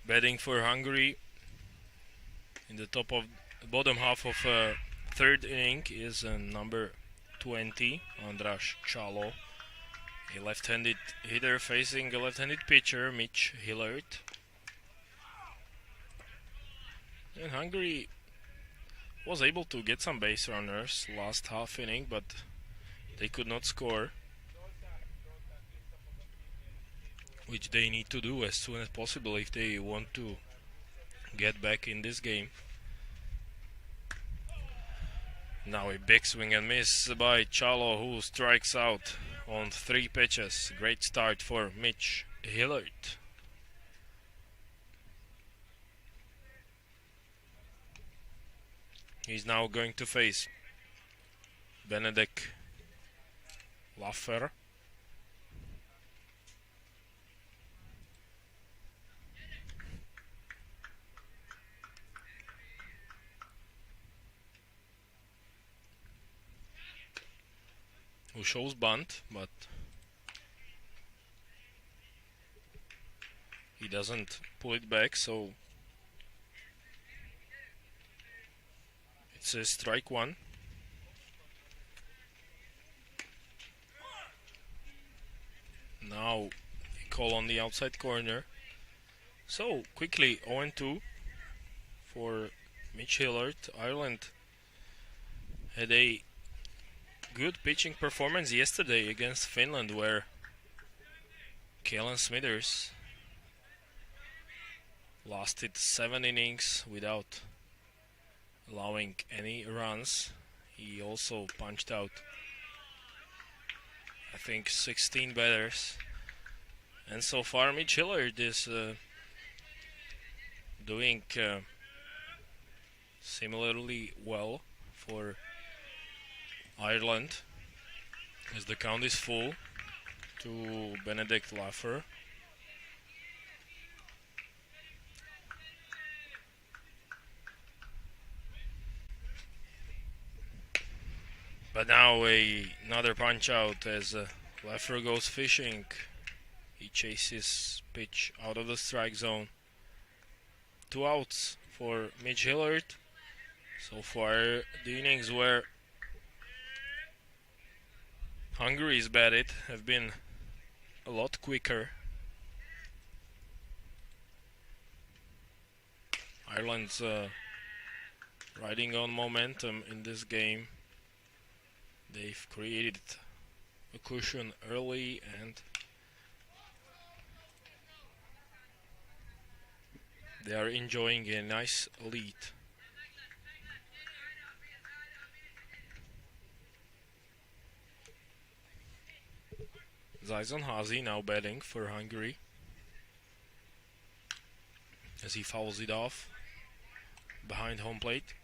Batting for Hungary in the bottom half of third inning is number 20, András Csalo, a left-handed hitter facing a left-handed pitcher, Mitch Hillard. And Hungary was able to get some base runners last half inning, but they could not score, which they need to do as soon as possible if they want to get back in this game. Now a big swing and miss by Csalo, who strikes out on 3 pitches. Great start for Mitch Hillard. He's now going to face Benedict Laffer. Who shows bunt, but he doesn't pull it back, so it's a strike one. Now a call on the outside corner. So quickly 0-2 for Mitch Hillard. Ireland had a good pitching performance yesterday against Finland, where Kalen Smithers lasted 7 innings without allowing any runs. He also punched out, I think, 16 batters. And so far Mitch Hillard is doing similarly well for Ireland, as the count is full to Benedict Laffer. But now another punch out as Laffer goes fishing. He chases pitch out of the strike zone. 2 outs for Mitch Hillard. So far the innings where Hungary's batted have been a lot quicker. Ireland's riding on momentum in this game. They've created a cushion early and they are enjoying a nice lead. Zajzon Hazi now batting for Hungary as he fouls it off behind home plate.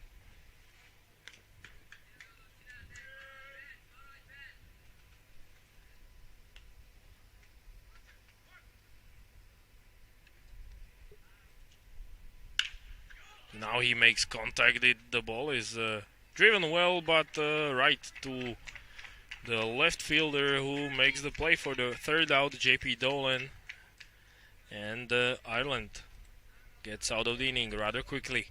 Now he makes contact. The ball is driven well, but right to the left fielder, who makes the play for the third out, JP Dolan. And Ireland gets out of the inning rather quickly.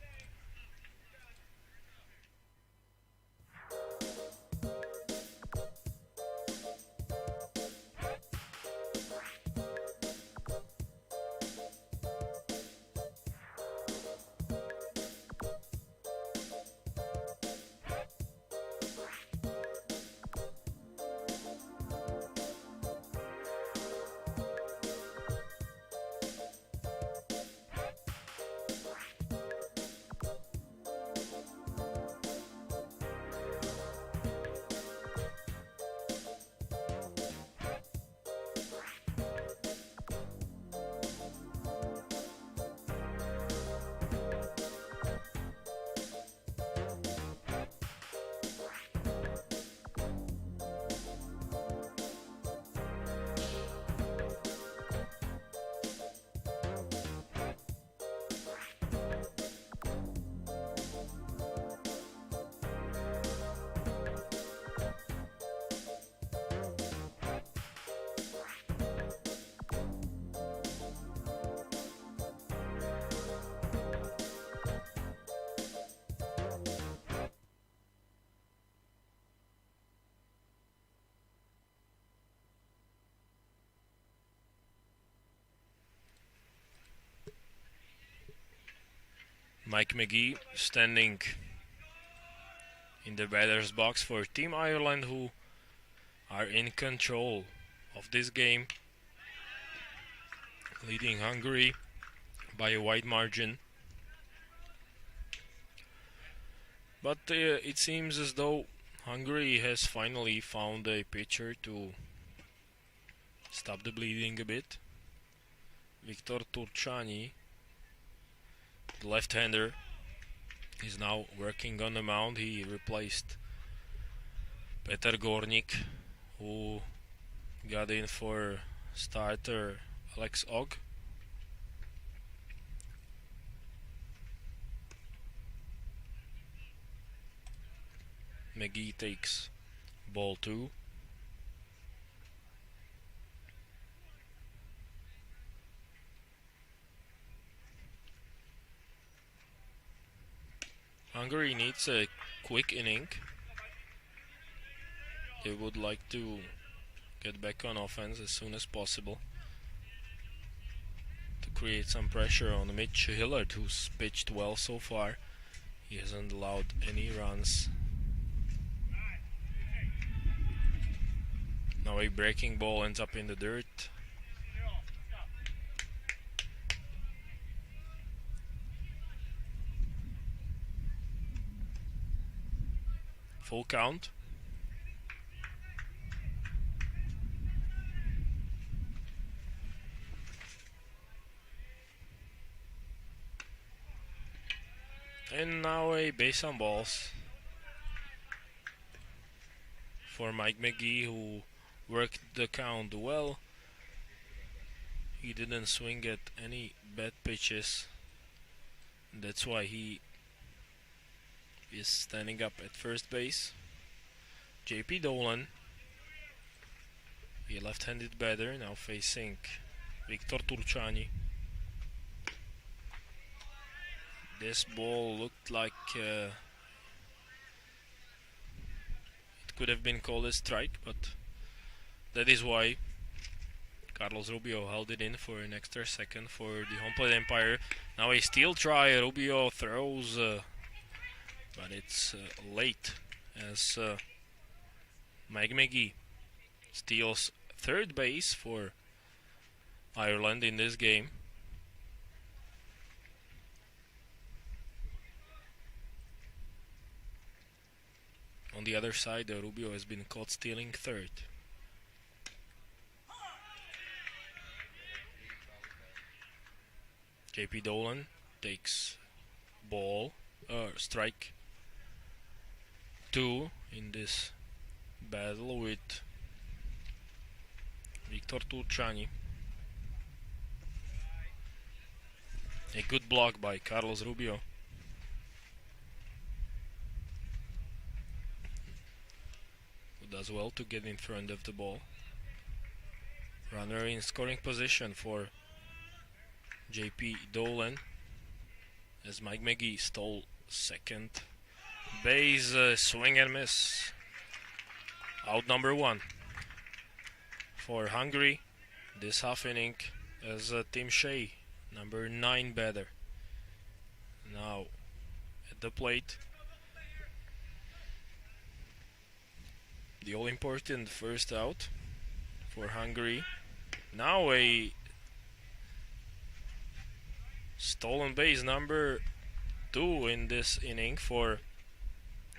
Mike McGee standing in the batter's box for Team Ireland, who are in control of this game, leading Hungary by a wide margin. But it seems as though Hungary has finally found a pitcher to stop the bleeding a bit. Viktor Turčani, the left-hander, is now working on the mound. He replaced Peter Gornik, who got in for starter Alex Ogg. McGee takes ball 2. Hungary needs a quick inning. They would like to get back on offense as soon as possible to create some pressure on Mitch Hillard, who's pitched well so far. He hasn't allowed any runs. Now a breaking ball ends up in the dirt. Full count. And now a base on balls for Mike McGee, who worked the count well. He didn't swing at any bad pitches. That's why he is standing up at first base. JP Dolan, a left-handed batter, now facing Viktor Turčani. This ball looked like it could have been called a strike, but that is why Carlos Rubio held it in for an extra second for the home plate umpire. Now a steal try. Rubio throws, but it's late as Mike McGee steals third base for Ireland in this game. On the other side, Rubio has been caught stealing third. JP Dolan takes strike 2 in this battle with Viktor Turčani. A good block by Carlos Rubio. Who does well to get in front of the ball. Runner in scoring position for JP Dolan as Mike McGee stole second base. Swing and miss. Out number 1 for Hungary this half inning as Tim Shea, number 9 batter, now at the plate. The all-important first out for Hungary. Now a stolen base number 2 in this inning for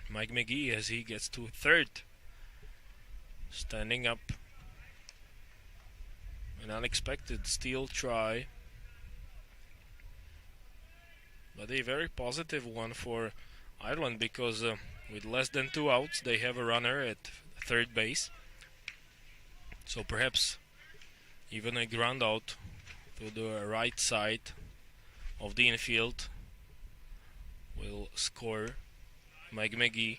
Mike McGee as he gets to third. Standing up. An unexpected steal try, but a very positive one for Ireland because with less than 2 outs they have a runner at third base. So perhaps even a ground out to the right side of the infield will score Mike McGee.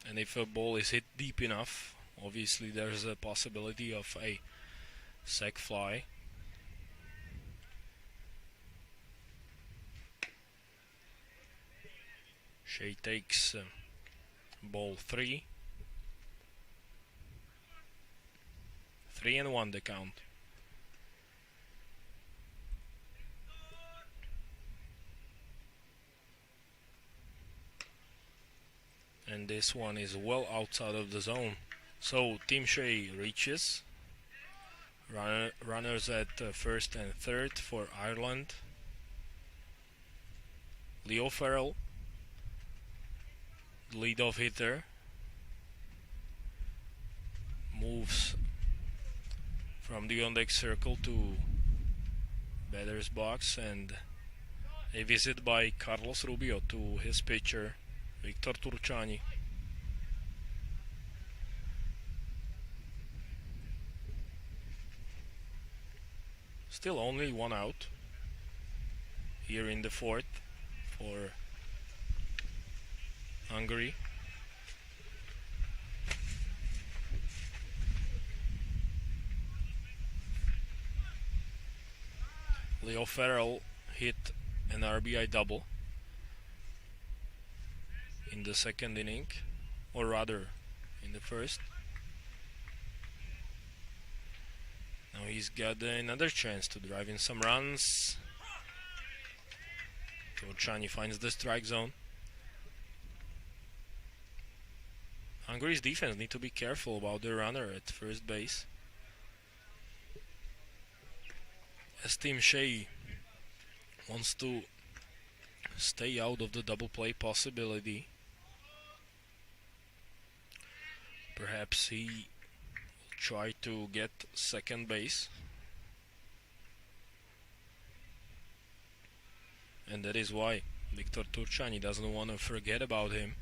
And if a ball is hit deep enough, obviously there's a possibility of a sac fly. Shea takes ball 3. 3-1 the count. this one is well outside of the zone. So Team Shea reaches. Runners at first and third for Ireland. Leo Farrell, lead-off hitter, moves from the on-deck circle to batter's box, and a visit by Carlos Rubio to his pitcher, Victor Turciani. Still only one out here in the fourth for Hungary. Leo Farrell hit an RBI double in the second inning, or rather in the first. Now he's got another chance to drive in some runs. Turciani finds the strike zone. Hungary's defense need to be careful about the runner at first base, as Team Shea wants to stay out of the double play possibility. Perhaps he will try to get second base, and that is why Victor Turciani doesn't want to forget about him,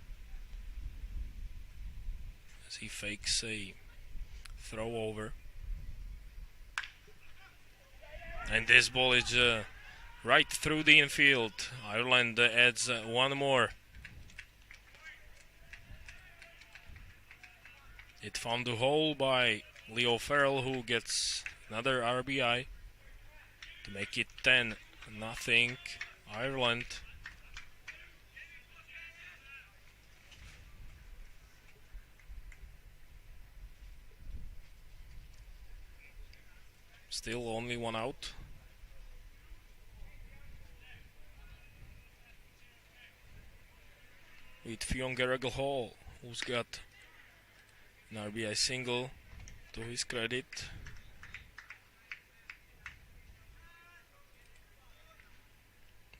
as he fakes a throw over. And this ball is right through the infield. Ireland adds one more. It found the hole by Leo Farrell, who gets another RBI to make it 10-0 Ireland. Still only one out. With Fionn Hall, who's got an RBI single to his credit.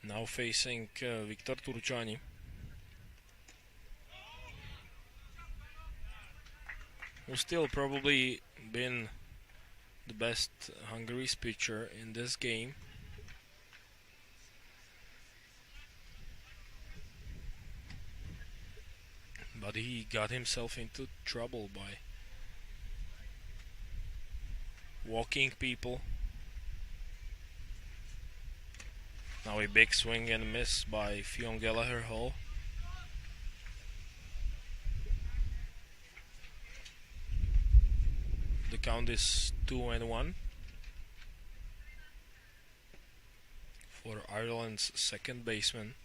Now facing Victor Turciani, who's still probably been the best Hungary's pitcher in this game. But he got himself into trouble by walking people. Now a big swing and miss by Fionn Hall. The count is 2-1 for Ireland's second baseman.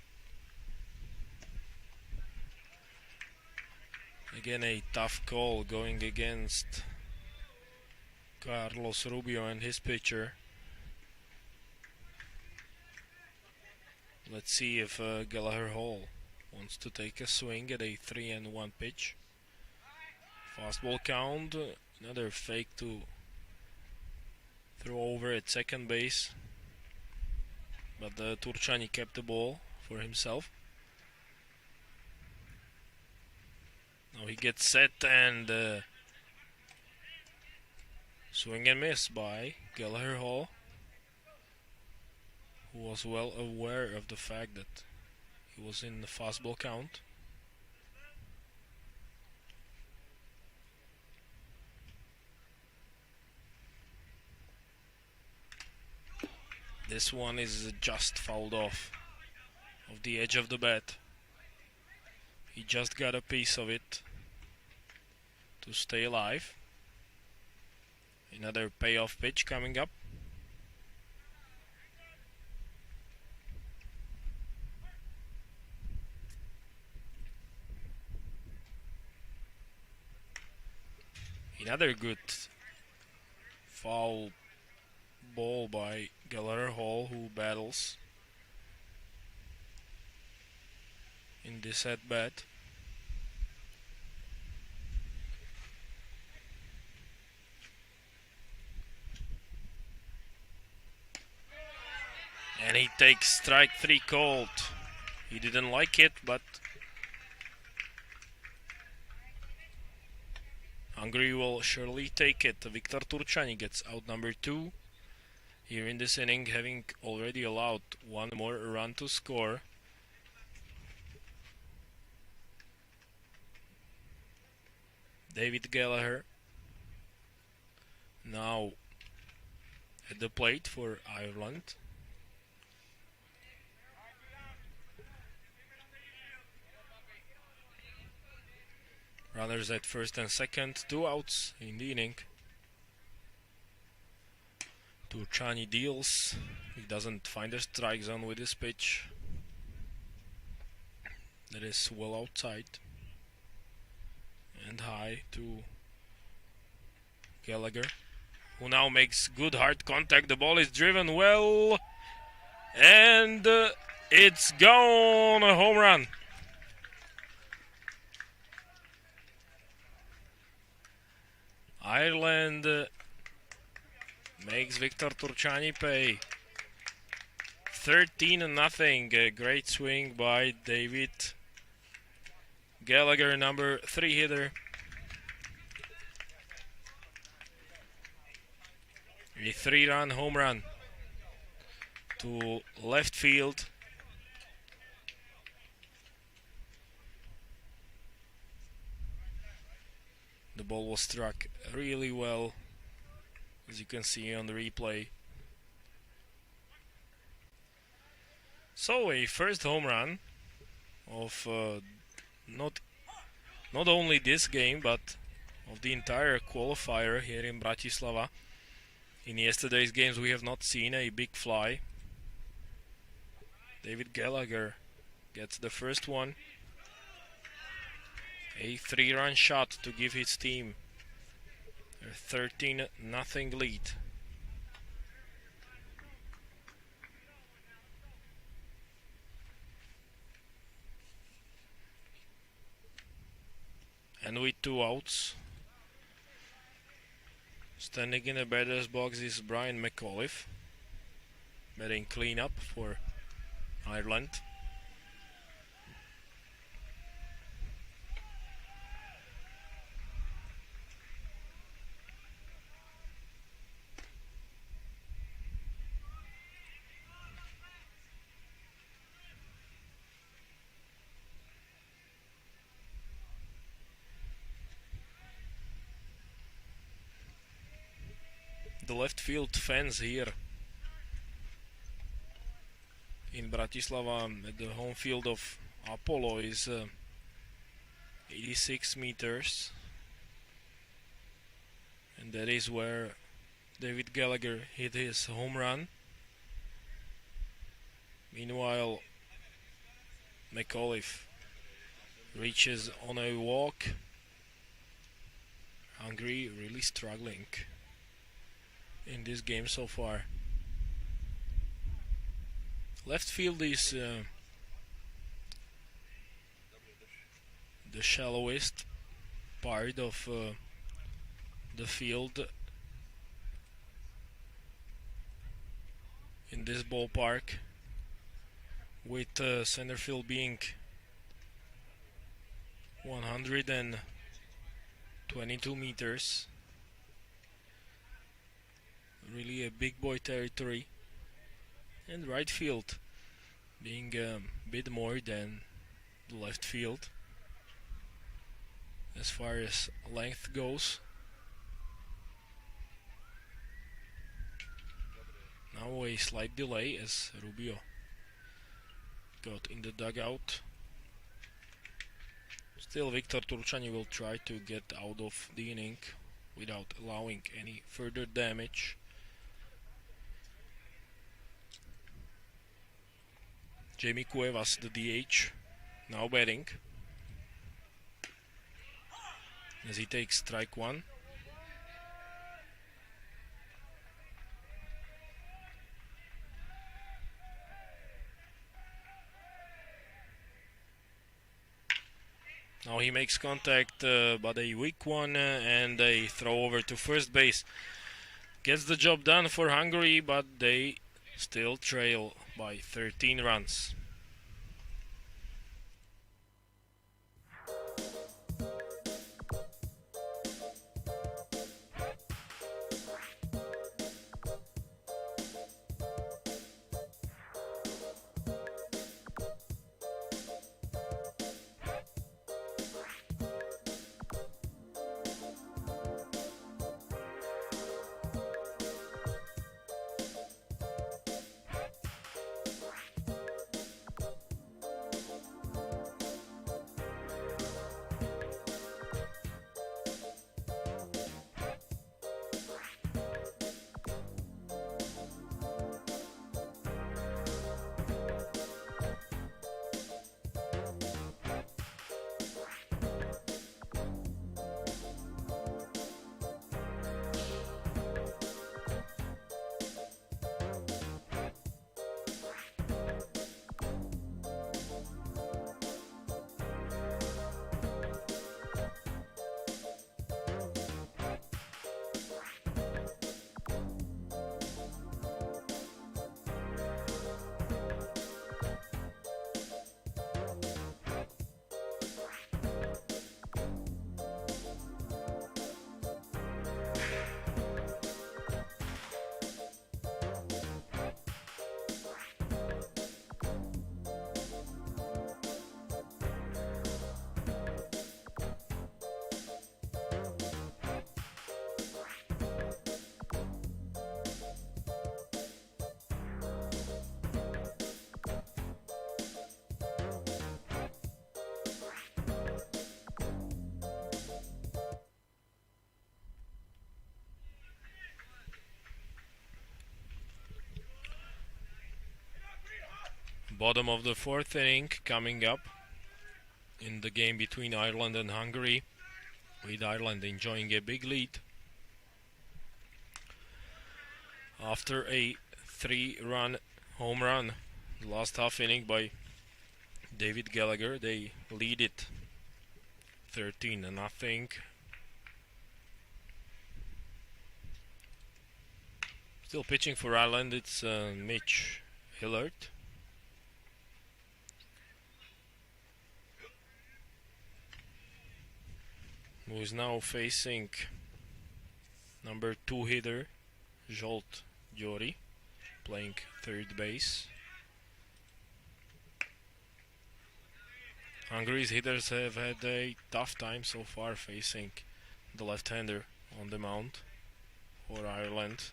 Again, a tough call going against Carlos Rubio and his pitcher. Let's see if Gallagher Hall wants to take a swing at a 3-1 pitch. Fastball count, another fake to throw over at second base, but Turciani kept the ball for himself. Now he gets set, and swing and miss by Gallagher Hall, who was well aware of the fact that he was in the fastball count. This one is just fouled off of the edge of the bat. He just got a piece of it to stay alive. Another payoff pitch coming up. Another good foul ball by Gallagher Hall, who battles in this at bat. he takes strike 3 called. He didn't like it, but Hungary will surely take it. Viktor Turčani gets out number 2 here in this inning, having already allowed one more run to score. David Gallagher now at the plate for Ireland. Runners at first and second, 2 outs in the inning. Turčani deals. He doesn't find a strike zone with his pitch. That is well outside and high to Gallagher, who now makes good hard contact. The ball is driven well, and it's gone. A home run. Ireland makes Viktor Turčani pay. 13-0. A great swing by David Gallagher, number 3 hitter. A 3-run home run to left field. The ball was struck really well, as you can see on the replay. So a first home run of not only this game, but of the entire qualifier here in Bratislava. In yesterday's games we have not seen a big fly. David Gallagher gets the first one. A 3-run shot to give his team a 13-0 lead. And with 2 outs, standing in the batter's box is Brian McAuliffe, batting cleanup for Ireland. The left field fans here in Bratislava at the home field of Apollo is 86 meters, and that is where David Gallagher hit his home run. Meanwhile, McAuliffe reaches on a walk. Hungary really struggling in this game so far. Left field is the shallowest part of the field in this ballpark, with center field being 122 meters. Really a big boy territory, and right field being a bit more than the left field as far as length goes. Now a slight delay as Rubio got in the dugout. Still, Viktor Turčani will try to get out of the inning without allowing any further damage. Jamie Cuevas, the DH, now batting as he takes strike 1. Now he makes contact, but a weak one, and a throw over to first base. Gets the job done for Hungary, but they Still trail by 13 runs. Bottom of the fourth inning coming up in the game between Ireland and Hungary, with Ireland enjoying a big lead. After a 3-run home run last half inning by David Gallagher, they lead it 13-0. Still pitching for Ireland, it's Mitch Hillard. Who is now facing number 2 hitter Zsolt Gyori, playing third base. Hungary's hitters have had a tough time so far facing the left-hander on the mound for Ireland.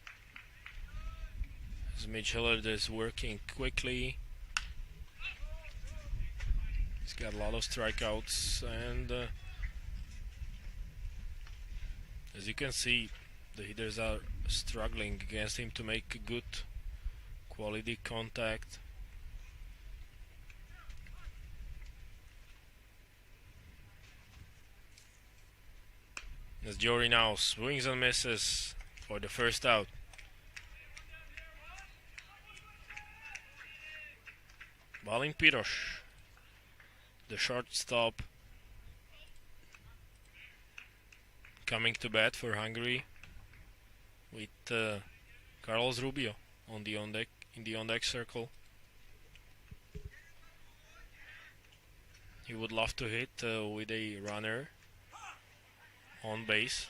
As Mitch Hillard is working quickly. He's got a lot of strikeouts, and as you can see, the hitters are struggling against him to make good quality contact. As Gyori now swings and misses for the first out. Balint Piros, the shortstop, coming to bat for Hungary, with Carlos Rubio on the on deck circle. He would love to hit with a runner on base.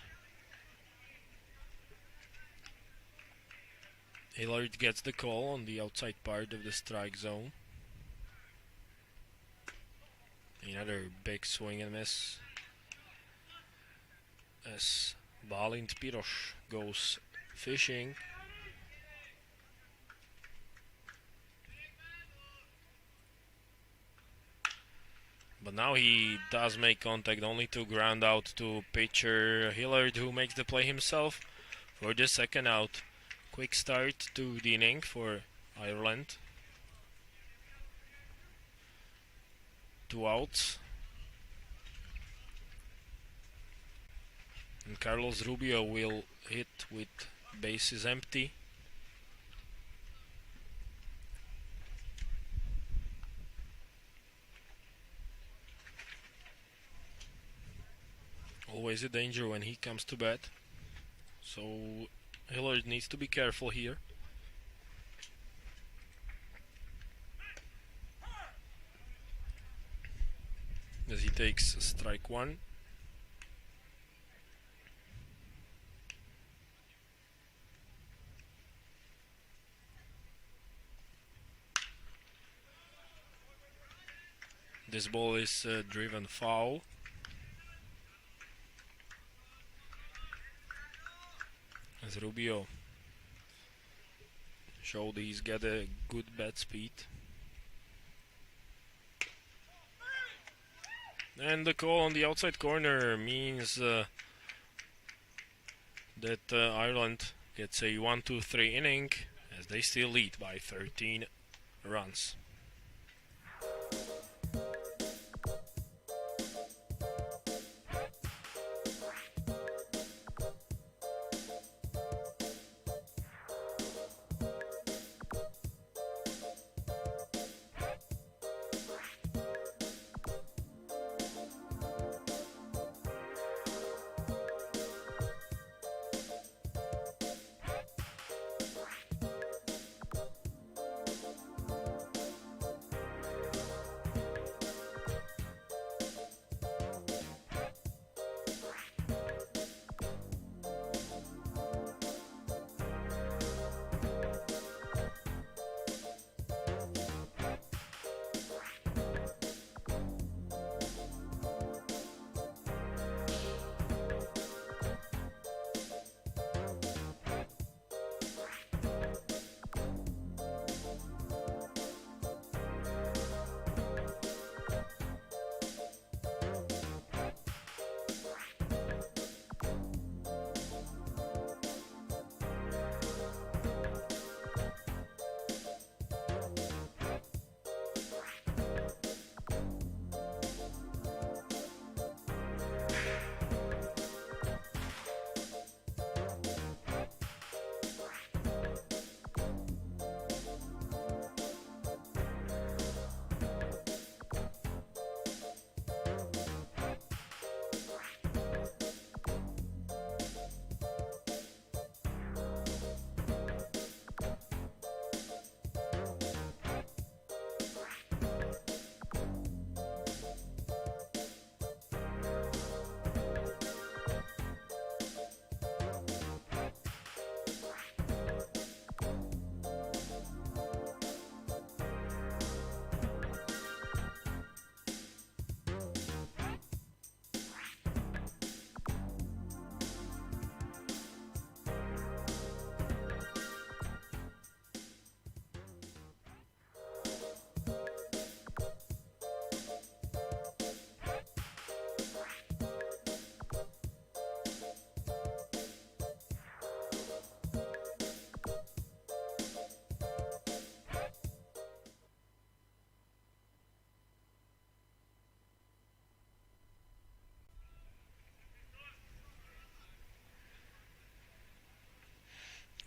Hillard gets the call on the outside part of the strike zone. Another big swing and miss as Balint Piros goes fishing. But now he does make contact, only to ground out to pitcher Hillard, who makes the play himself for the second out. Quick start to the inning for Ireland. 2 outs. And Carlos Rubio will hit with bases empty. Always a danger when he comes to bat, so Hillard needs to be careful here. as he takes strike one. This ball is driven foul. As Rubio showed he's got a good bat speed. And the call on the outside corner means that Ireland gets a 1-2-3 inning as they still lead by 13 runs.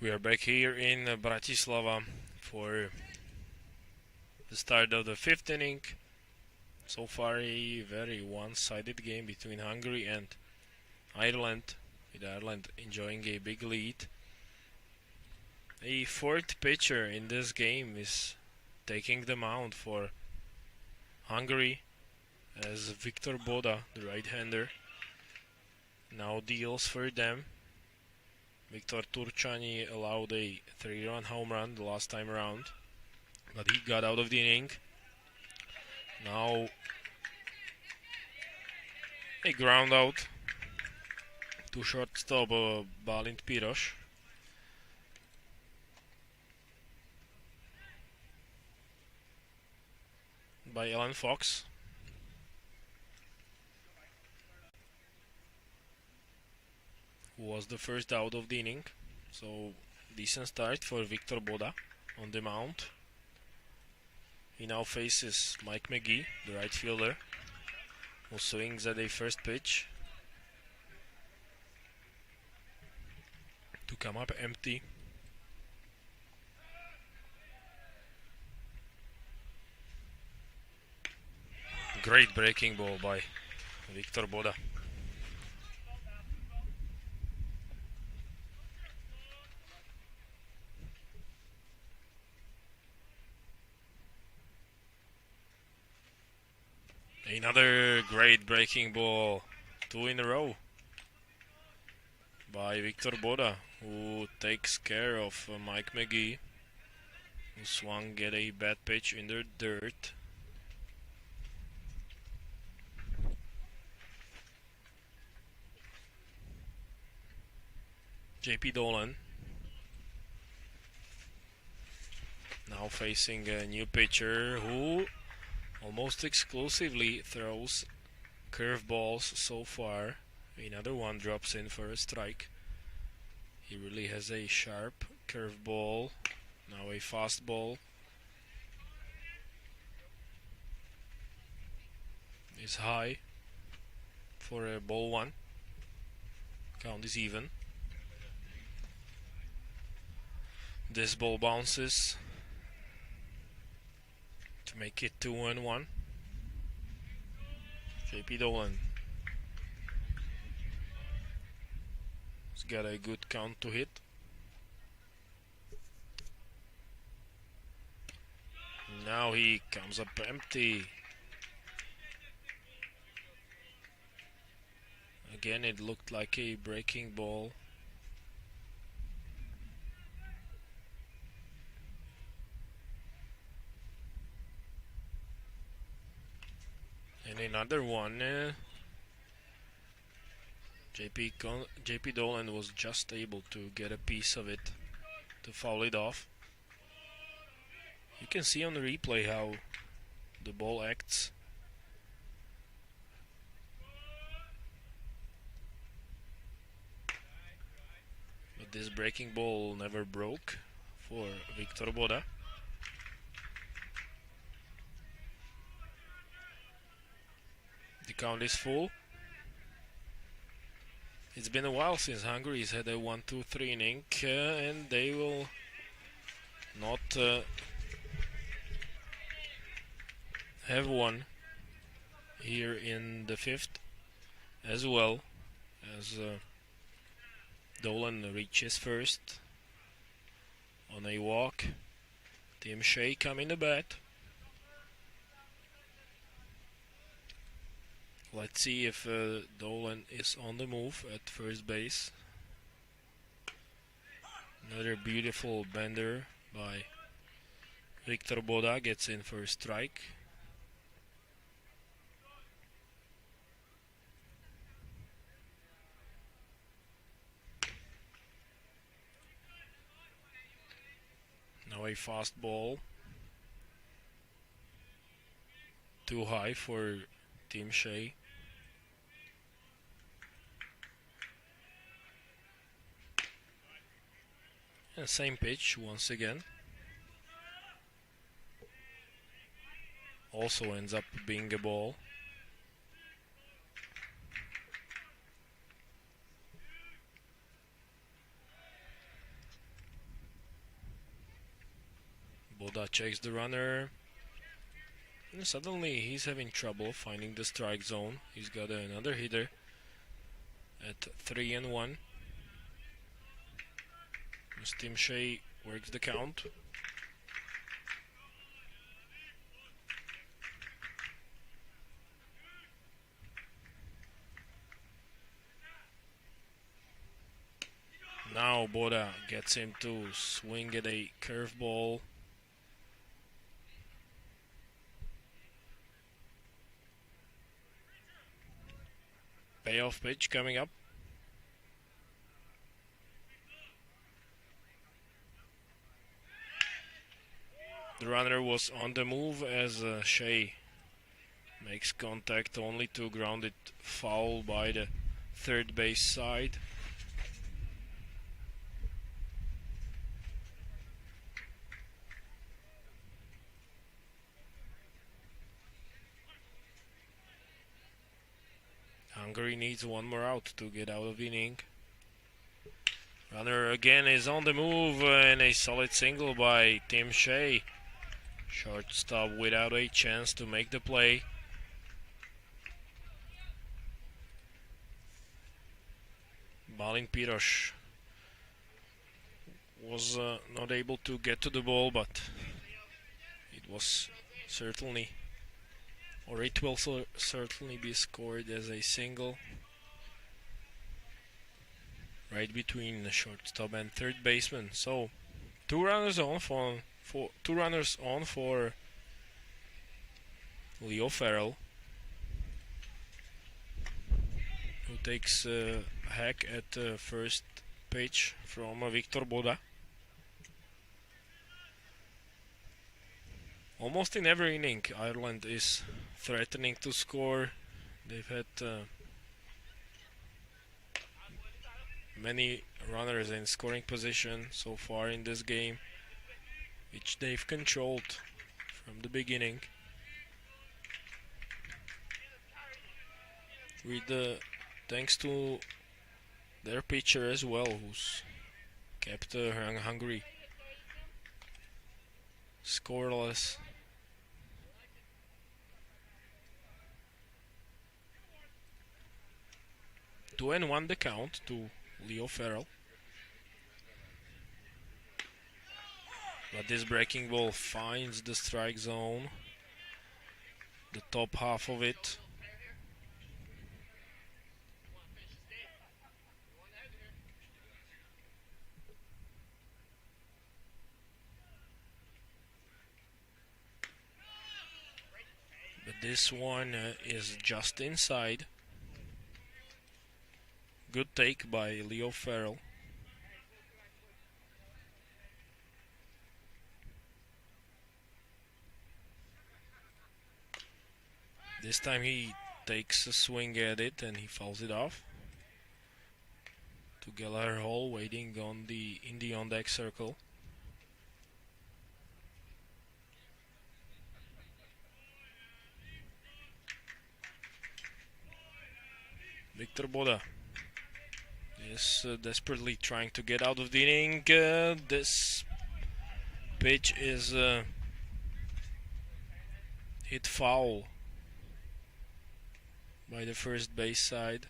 We are back here in Bratislava for the start of the fifth inning. So far a very one-sided game between Hungary and Ireland, with Ireland enjoying a big lead. A fourth pitcher in this game is taking the mound for Hungary as Viktor Boda, the right-hander, now deals for them. Viktor Turchani allowed a 3-run home run the last time around, but he got out of the inning. Now a ground out to shortstop Balint Piros. By Alan Fox. Who was the first out of the inning. So decent start for Viktor Boda on the mound. He now faces Mike McGee, the right fielder, who swings at a first pitch to come up empty. Great breaking ball by Viktor Boda. A Another great breaking ball. 2 in a row by Victor Boda, who takes care of Mike McGee, who swung at a bad pitch in the dirt. JP Dolan now facing a new pitcher who almost exclusively throws curveballs so far. Another one drops in for a strike. He really has a sharp curveball. Now a fastball is high for a ball one. Count is even. This ball bounces to make it 2-1. JP Dolan has got a good count to hit. Now he comes up empty. Again, it looked like a breaking ball. And another one. JP Dolan was just able to get a piece of it to foul it off. You can see on the replay how the ball acts. But this breaking ball never broke for Victor Boda. The count is full. It's been a while since Hungary's had a 1-2-3 inning, and they will not have one here in the fifth, as well as Dolan reaches first on a walk. Tim Shea coming to bat. Let's see if Dolan is on the move at first base. Another beautiful bender by Victor Boda gets in for a strike. Now a fastball. Too high for Tim Shea. And same pitch once again. Also ends up being a ball. Boda checks the runner. And suddenly he's having trouble finding the strike zone. He's got another hitter at 3-1. As Tim Shea works the count. Now Boda gets him to swing at a curveball. Payoff pitch coming up. The runner was on the move as Shea makes contact only to ground it foul by the third base side. Hungary needs one more out to get out of the inning. Runner again is on the move and a solid single by Tim Shea. Shortstop without a chance to make the play. Balin Piros was not able to get to the ball, but it was certainly or it will certainly be scored as a single right between the shortstop and third baseman. So two runners on for Leo Farrell, who takes a hack at the first pitch from Viktor Boda. Almost in every inning, Ireland is threatening to score. They've had many runners in scoring position so far in this game, which they've controlled from the beginning. With thanks to their pitcher as well, who's kept Hungary scoreless. Two and one the count to Leo Farrell. But this breaking ball finds the strike zone, the top half of it. But this one is just inside. Good take by Leo Farrell. This time he takes a swing at it and he fouls it off to Gallagher Hall, waiting in the on-deck circle. Viktor Boda is desperately trying to get out of the inning. This pitch is hit foul by the first base side.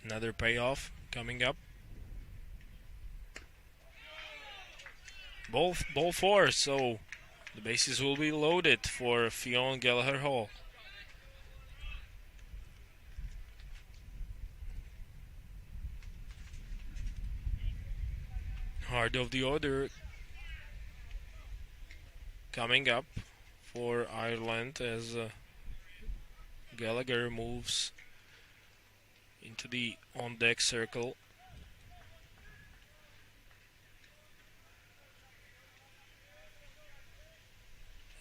Another payoff coming up. Ball four, so the bases will be loaded for Fionn Gallagher Hall. Heart of the order coming up for Ireland as Gallagher moves into the on-deck circle.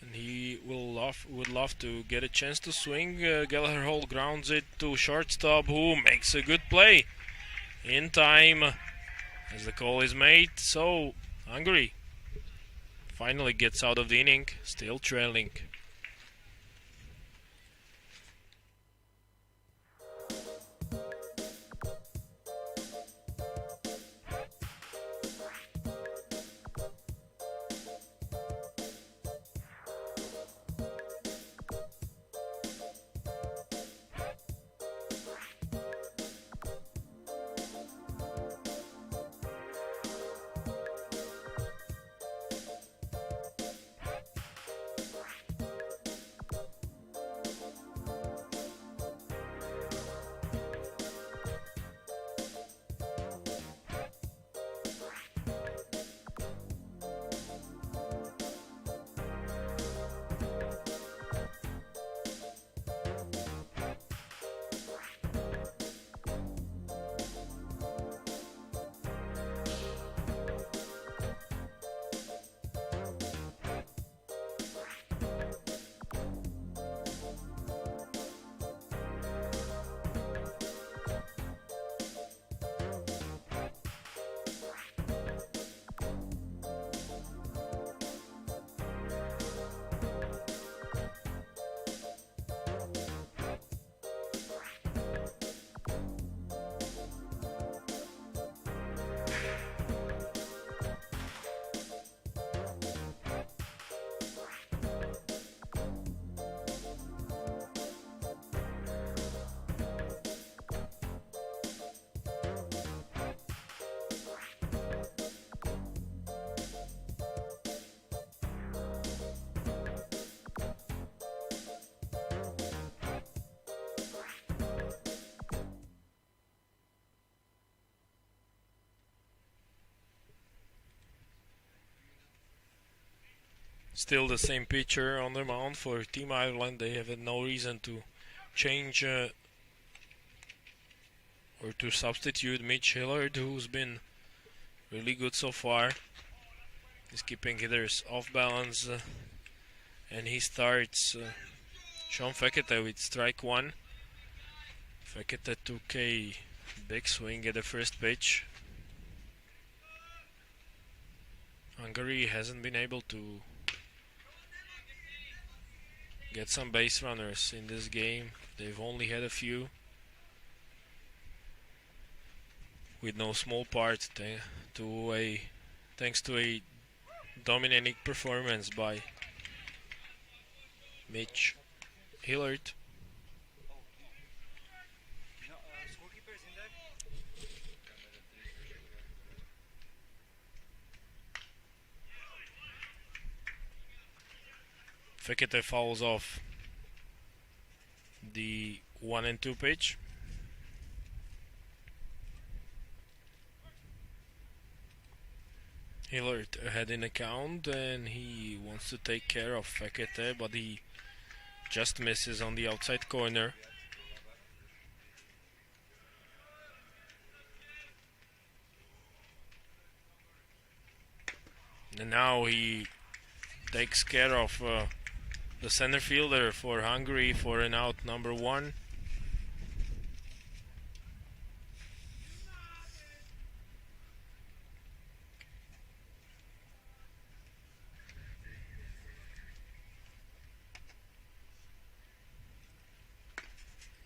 And he would love to get a chance to swing. Gallagher Hall grounds it to shortstop, who makes a good play in time as the call is made. So Hungary finally gets out of the inning, still trailing. Still the same pitcher on the mound for Team Ireland. They have no reason to change or to substitute Mitch Hillard, who's been really good so far. He's keeping hitters off balance, and he starts Sean Fekete with strike one. Fekete took a big swing at the first pitch. Hungary hasn't been able to get some base runners in this game. They've only had a few, with no small part thanks to a dominating performance by Mitch Hillard. Fekete fouls off the 1 and 2 pitch. Hillard ahead in the count, and he wants to take care of Fekete, but he just misses on the outside corner. And now he takes care of the center fielder for Hungary for an out number 1.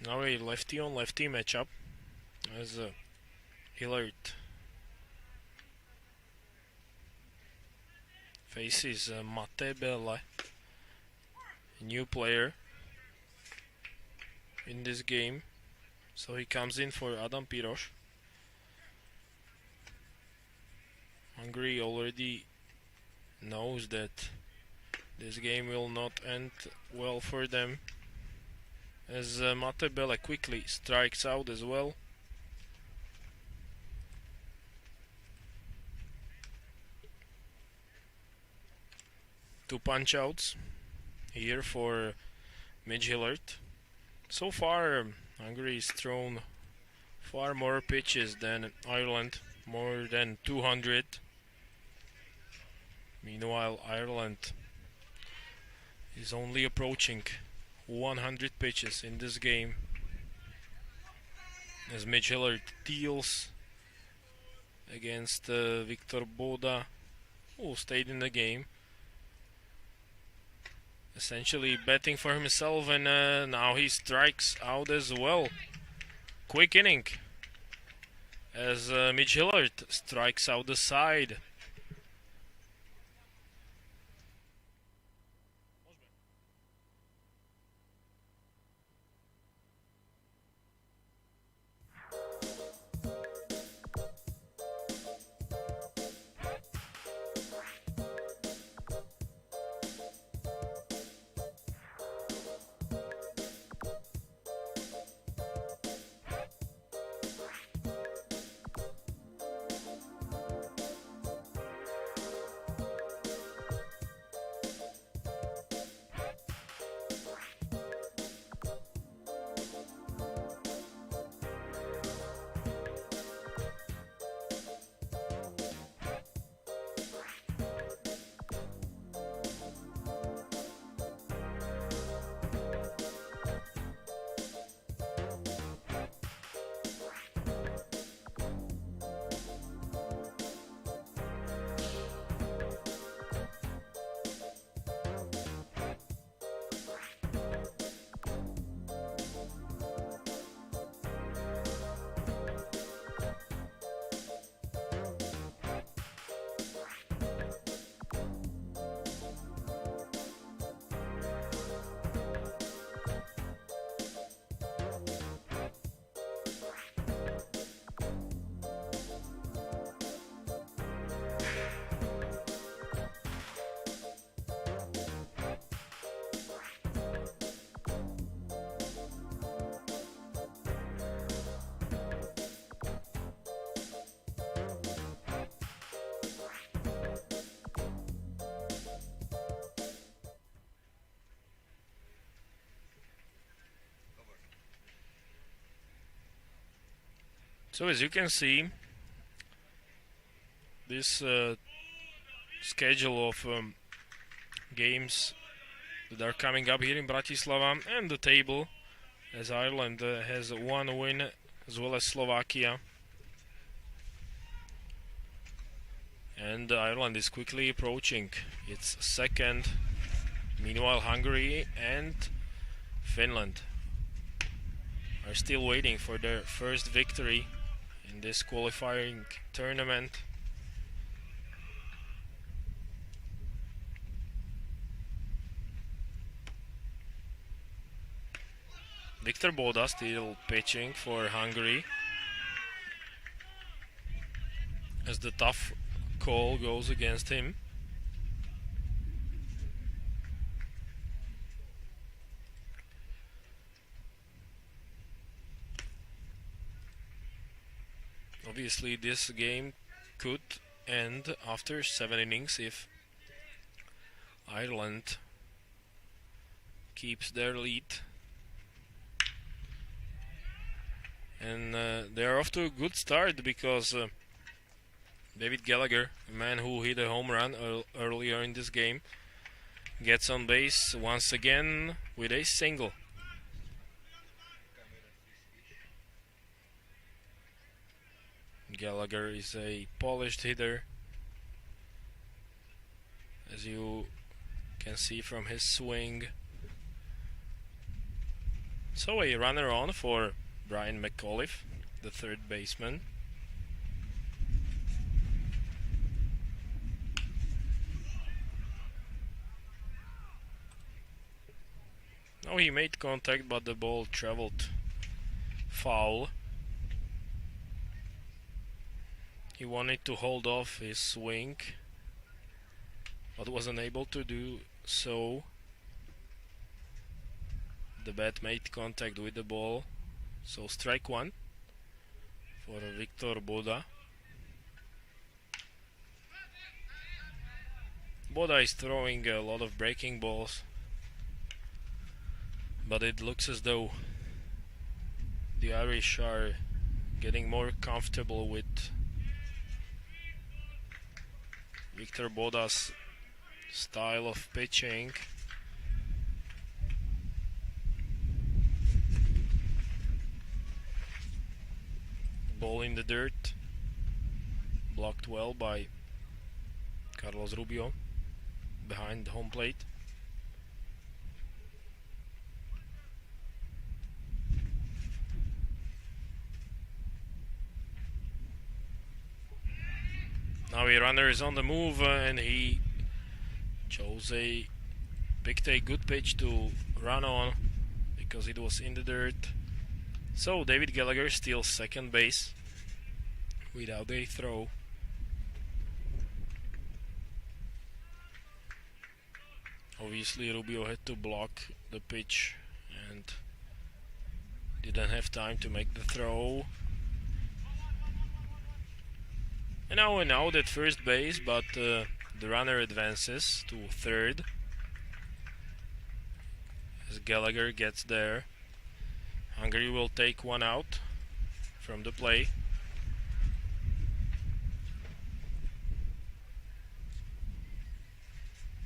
Now a lefty on lefty matchup as Hillard faces Mate Belle, a new player in this game. So he comes in for Adam Piros. Hungary already knows that this game will not end well for them, as Mate Belle quickly strikes out as well. Two punch outs here for Mitch Hillard. So far, Hungary has thrown far more pitches than Ireland, more than 200. Meanwhile, Ireland is only approaching 100 pitches in this game, as Mitch Hillard deals against Victor Boda, who stayed in the game, essentially betting for himself, and now he strikes out as well. Quick inning as Mitch Hillard strikes out the side. So as you can see, this schedule of games that are coming up here in Bratislava and the table, as Ireland has one win as well as Slovakia, and Ireland is quickly approaching its second. Meanwhile, Hungary and Finland are still waiting for their first victory in this qualifying tournament. Viktor Boda still pitching for Hungary, as the tough call goes against him. Obviously this game could end after 7 innings if Ireland keeps their lead. And they are off to a good start because David Gallagher, a man who hit a home run earlier in this game, gets on base once again with a single. Gallagher is a polished hitter, as you can see from his swing. So a runner on for Brian McAuliffe, the third baseman. Now he made contact, but the ball traveled foul. He wanted to hold off his swing, but was unable to do so. The bat made contact with the ball, so strike one for Viktor Boda. Boda is throwing a lot of breaking balls, but it looks as though the Irish are getting more comfortable with Viktor Boda's style of pitching. Ball in the dirt, blocked well by Carlos Rubio behind home plate. Now a runner is on the move and he picked a good pitch to run on because it was in the dirt. So David Gallagher steals second base without a throw. Obviously Rubio had to block the pitch and didn't have time to make the throw. And now an out at first base, but the runner advances to third as Gallagher gets there. Hungary will take one out from the play.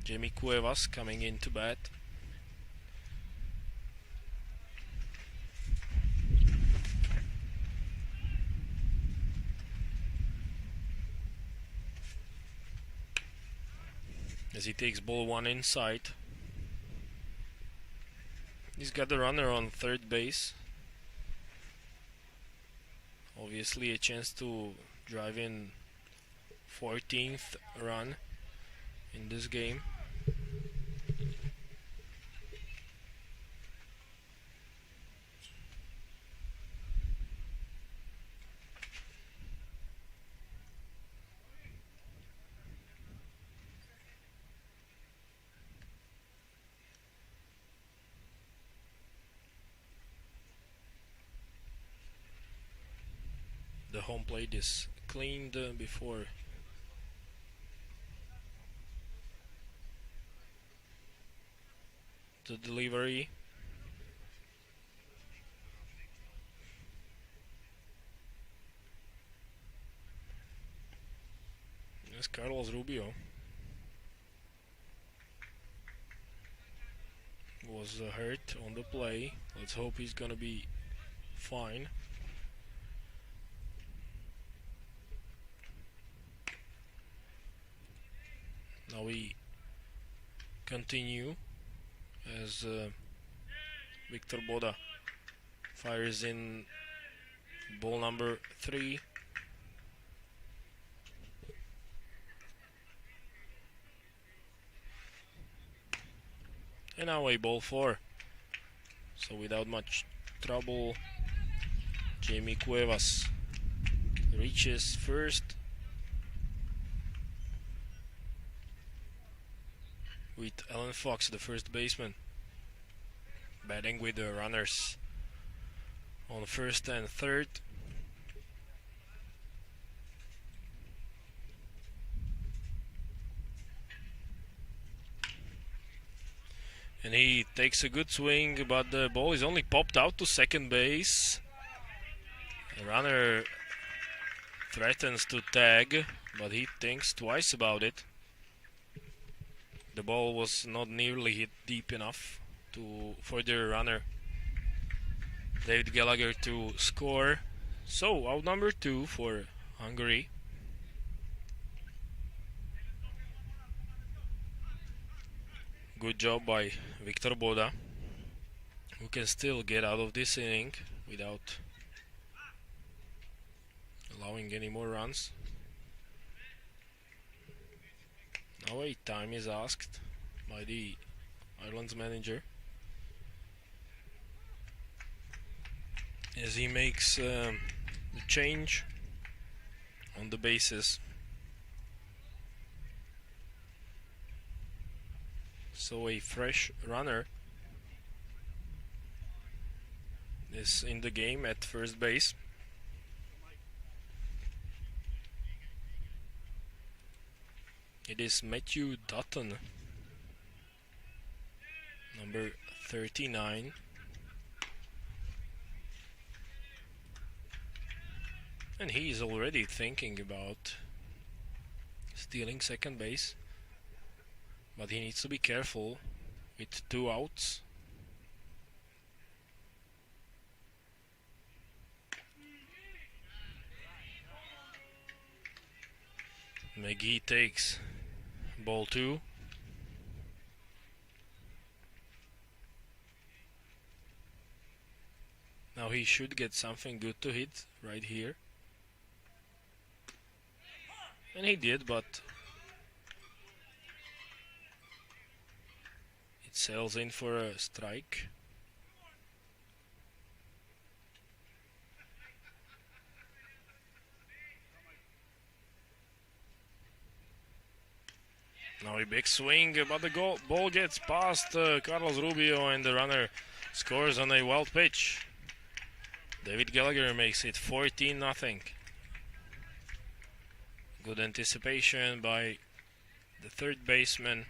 Jimmy Cuevas coming in to bat. As he takes ball one inside. He's got the runner on third base. Obviously a chance to drive in 14th run in this game. The home plate is cleaned before the delivery. Carlos Rubio was hurt on the play. Let's hope he's gonna be fine. Now we continue as Victor Boda fires in ball number 3. And now a ball 4. So without much trouble, Jamie Cuevas reaches first with Alan Fox, the first baseman, batting with the runners on first and third. And he takes a good swing, but the ball is only popped out to second base. The runner threatens to tag, but he thinks twice about it. The ball was not nearly hit deep enough for the runner, David Gallagher, to score. So out number 2 for Hungary. Good job by Victor Boda, who can still get out of this inning without allowing any more runs. Now a time is asked by the Ireland's manager as he makes the change on the bases. So a fresh runner is in the game at first base. It is Matthew Dutton, number 39. And he is already thinking about stealing second base, but he needs to be careful with 2 outs. McGee takes ball 2. Now he should get something good to hit right here. And he did, but it sails in for a strike. Now a big swing, but the ball gets past Carlos Rubio, and the runner scores on a wild pitch. David Gallagher makes it 14-0. Good anticipation by the third baseman,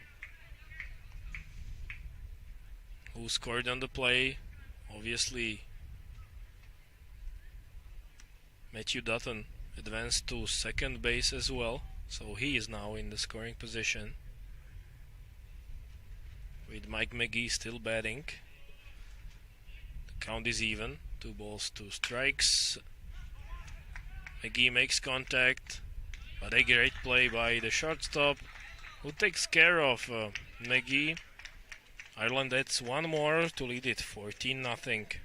who scored on the play. Obviously, Matthew Dutton advanced to second base as well, so he is now in the scoring position, with Mike McGee still batting. The count is even, 2 balls, 2 strikes. McGee makes contact, but a great play by the shortstop, who takes care of McGee. Ireland adds 1 more to lead it 14-0.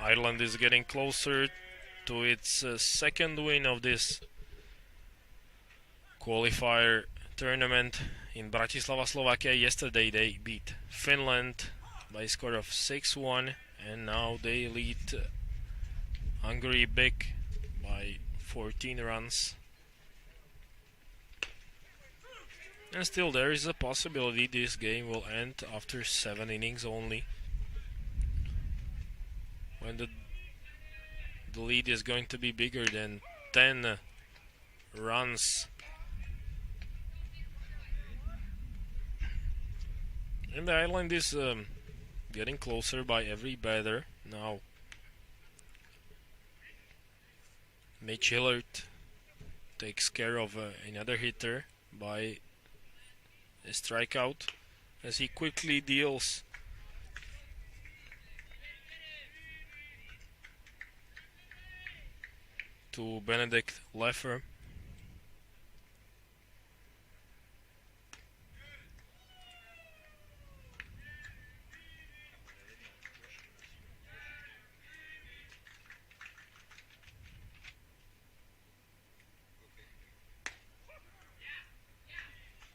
Ireland is getting closer to its second win of this qualifier tournament in Bratislava, Slovakia. Yesterday they beat Finland by a score of 6-1, and now they lead Hungary big by 14 runs. And still there is a possibility this game will end after 7 innings only, when the lead is going to be bigger than 10 runs. And the island is getting closer by every batter now. Mitch Hillard takes care of another hitter by a strikeout as he quickly deals to Benedict Leffer.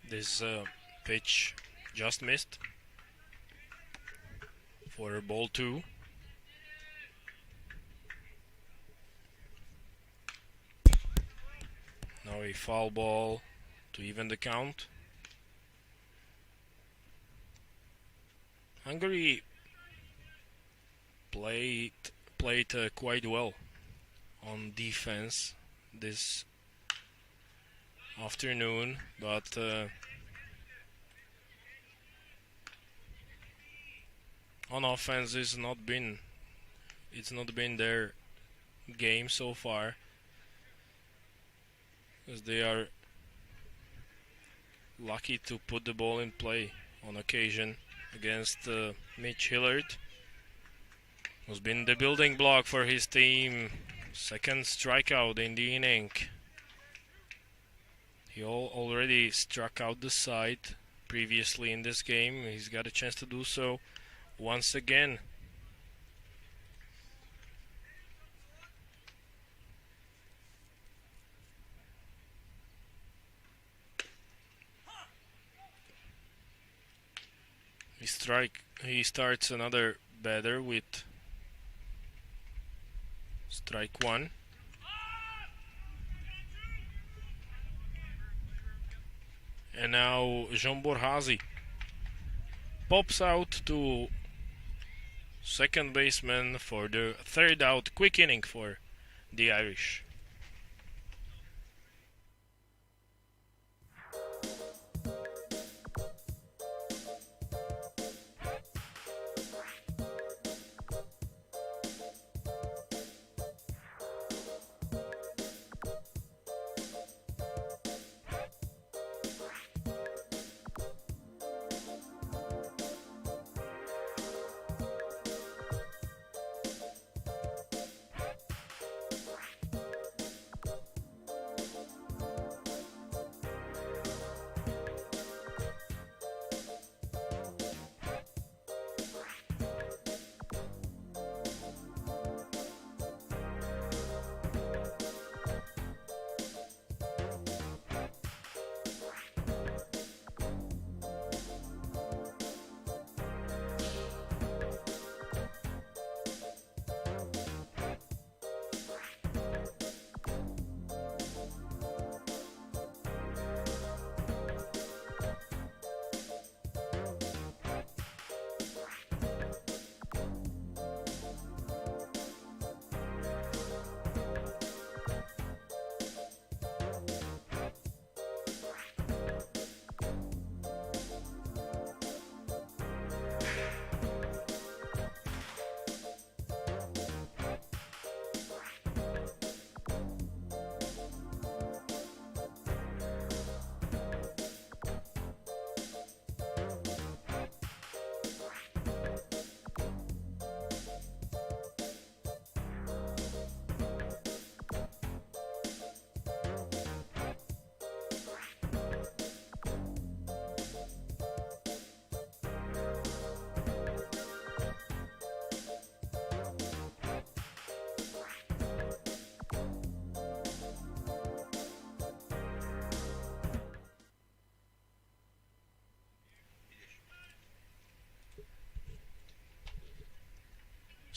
This pitch just missed for ball 2. Now a foul ball to even the count. Hungary played quite well on defense this afternoon, but on offense it's not been their game so far, as they are lucky to put the ball in play on occasion against Mitch Hillard, who's been the building block for his team. Second strikeout in the inning. He already struck out the side previously in this game. He's got a chance to do so once again. He starts another batter with strike 1. And now Jean Borhazi pops out to second baseman for the third out. Quick inning for the Irish.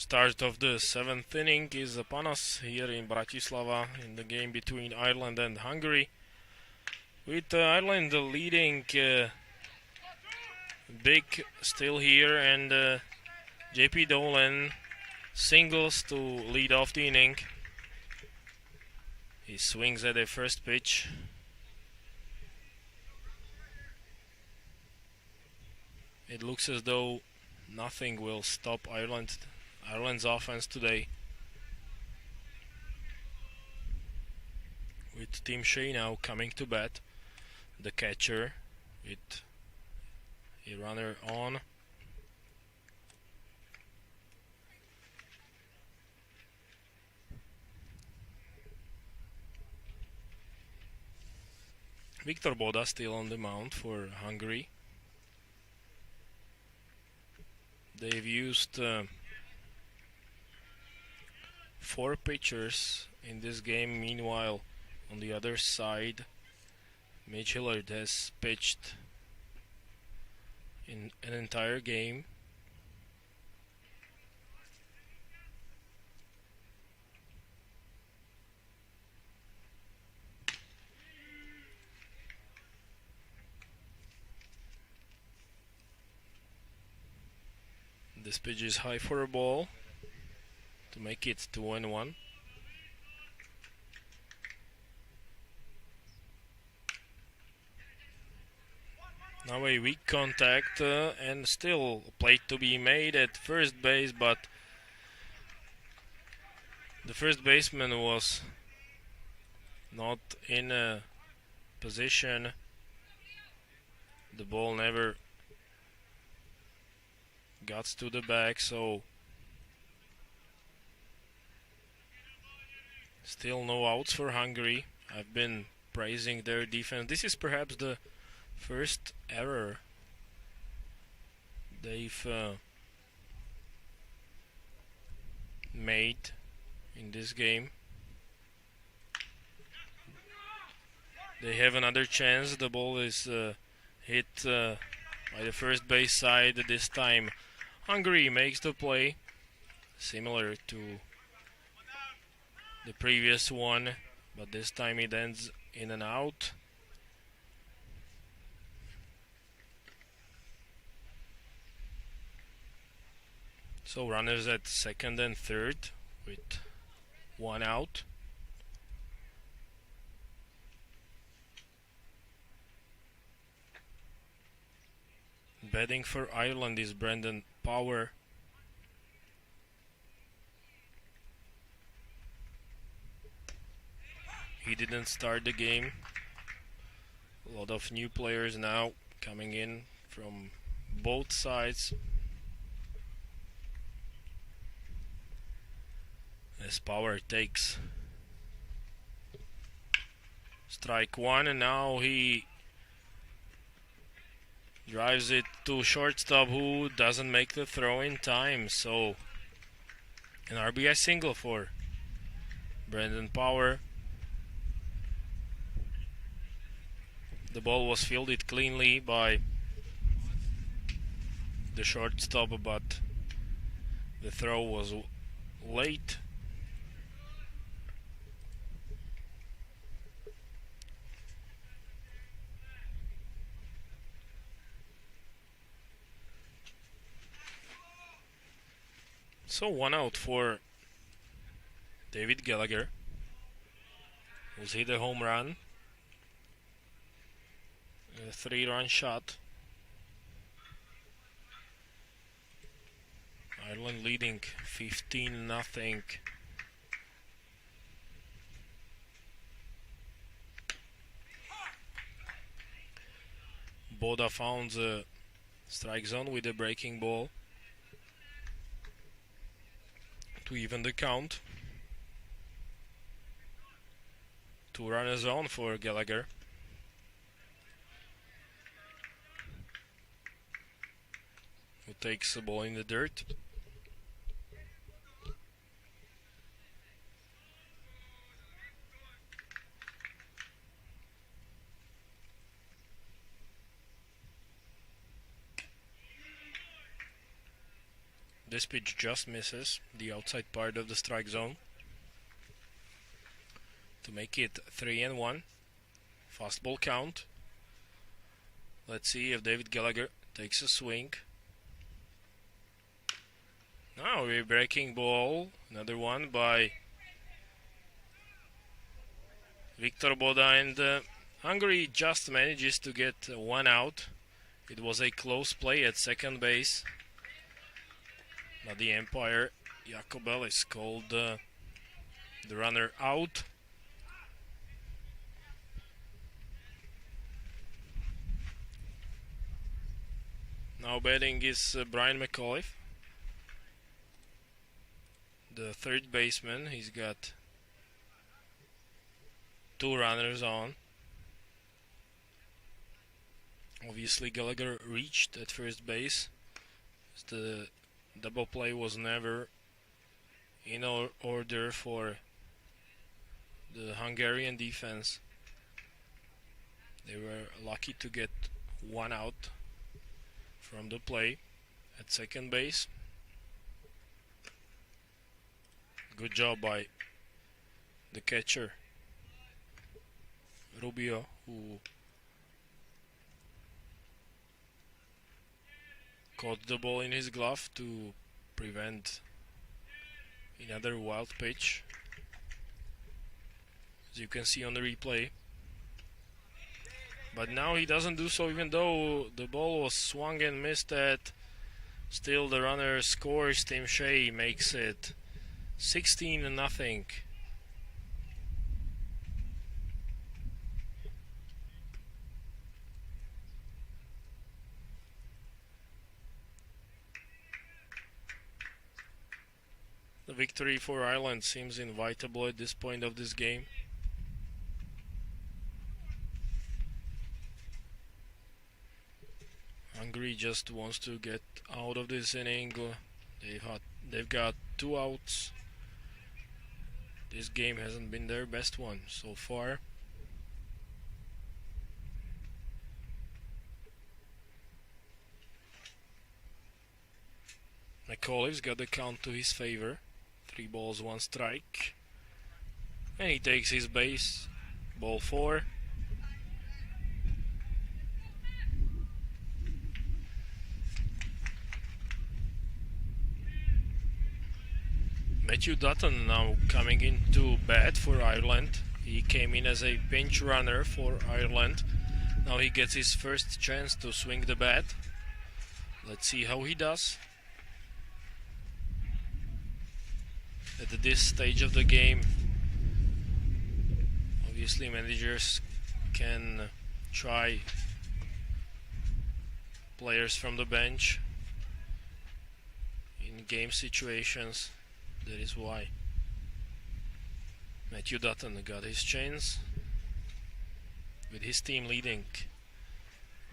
Start of the 7th inning is upon us here in Bratislava in the game between Ireland and Hungary. With Ireland leading big still here, and JP Dolan singles to lead off the inning. He swings at the first pitch. It looks as though nothing will stop Ireland's offense today. With Tim Shea now coming to bat, the catcher with a runner on. Viktor Boda still on the mound for Hungary. They've used 4 pitchers in this game. Meanwhile, on the other side, Mitch Hillard has pitched in an entire game. This pitch is high for a ball to make it 2-1. Now a weak contact and still a play to be made at first base, but the first baseman was not in a position. The ball never got to the bag, so still no outs for Hungary. I've been praising their defense. This is perhaps the first error they've made in this game. They have another chance. The ball is hit by the first base side. This time Hungary makes the play, similar to the previous one, but this time it ends in an out. So runners at second and third with 1 out. Batting for Ireland is Brendan Power. He didn't start the game. A lot of new players now coming in from both sides. As Power takes strike 1, and now he drives it to shortstop, who doesn't make the throw in time. So an RBI single for Brendan Power. The ball was fielded cleanly by the shortstop, but the throw was late. So 1 out for David Gallagher, who's hit a home run, a 3-run shot. Ireland leading 15-0. Boda found the strike zone with a breaking ball to even the count. 2 runners on for Gallagher. Who takes the ball in the dirt. This pitch just misses the outside part of the strike zone to make it 3-1. Fastball count. Let's see if David Gallagher takes a swing. Now we're breaking ball. Another one by Viktor Boda, and Hungary just manages to get one out. It was a close play at second base, but the umpire Jakobel is called the runner out. Now batting is Brian McAuliffe, the third baseman. He's got 2 runners on. Obviously Gallagher reached at first base. The double play was never in order for the Hungarian defense. They were lucky to get one out from the play at second base. Good job by the catcher Rubio, who caught the ball in his glove to prevent another wild pitch, as you can see on the replay. But now he doesn't do so, even though the ball was swung and missed at. Still the runner scores. Tim Shea makes it 16-0. The victory for Ireland seems inevitable at this point of this game. Hungary just wants to get out of this inning. They've got 2 outs. This game hasn't been their best one so far. McAuliffe's got the count to his favor. 3 balls, 1 strike. And he takes his base. Ball 4. Matthew Dutton now coming into bat for Ireland. He came in as a pinch runner for Ireland. Now he gets his first chance to swing the bat. Let's see how he does. At this stage of the game, obviously managers can try players from the bench in game situations. That is why Matthew Dutton got his chance, with his team leading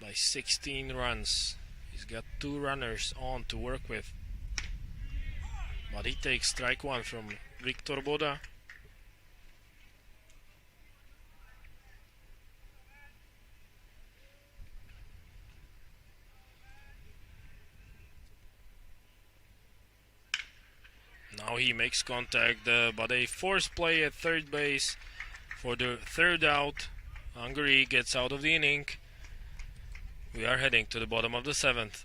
by 16 runs. He's got 2 runners on to work with, but he takes strike 1 from Viktor Boda. Now he makes contact, but a forced play at third base for the 3rd out. Hungary gets out of the inning. We are heading to the bottom of the 7th.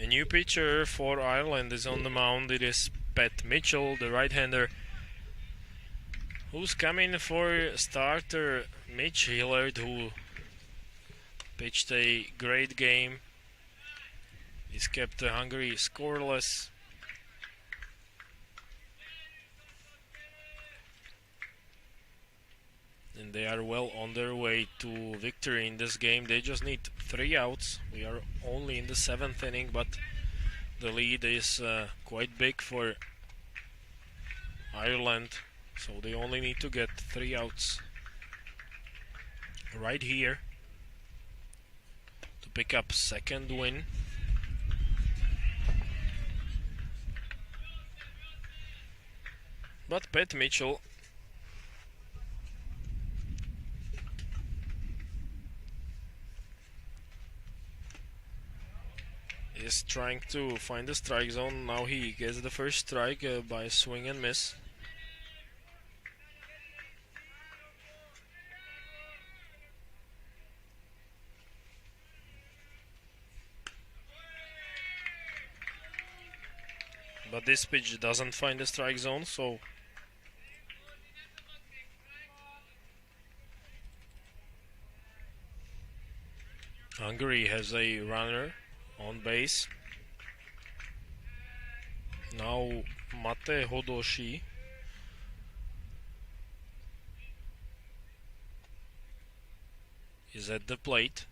A new pitcher for Ireland is on the mound. It is Pat Mitchell, the right-hander, who's coming for starter Mitch Hillard, who pitched a great game. He's kept Hungary scoreless. And they are well on their way to victory in this game. They just need 3 outs. We are only in the 7th inning, but the lead is quite big for Ireland. So they only need to get 3 outs right here to pick up second win. But Pat Mitchell is trying to find the strike zone. Now he gets the first strike by a swing and miss. But this pitch doesn't find the strike zone, so Hungary has a runner on base. Now Mate Hodoshi is at the plate.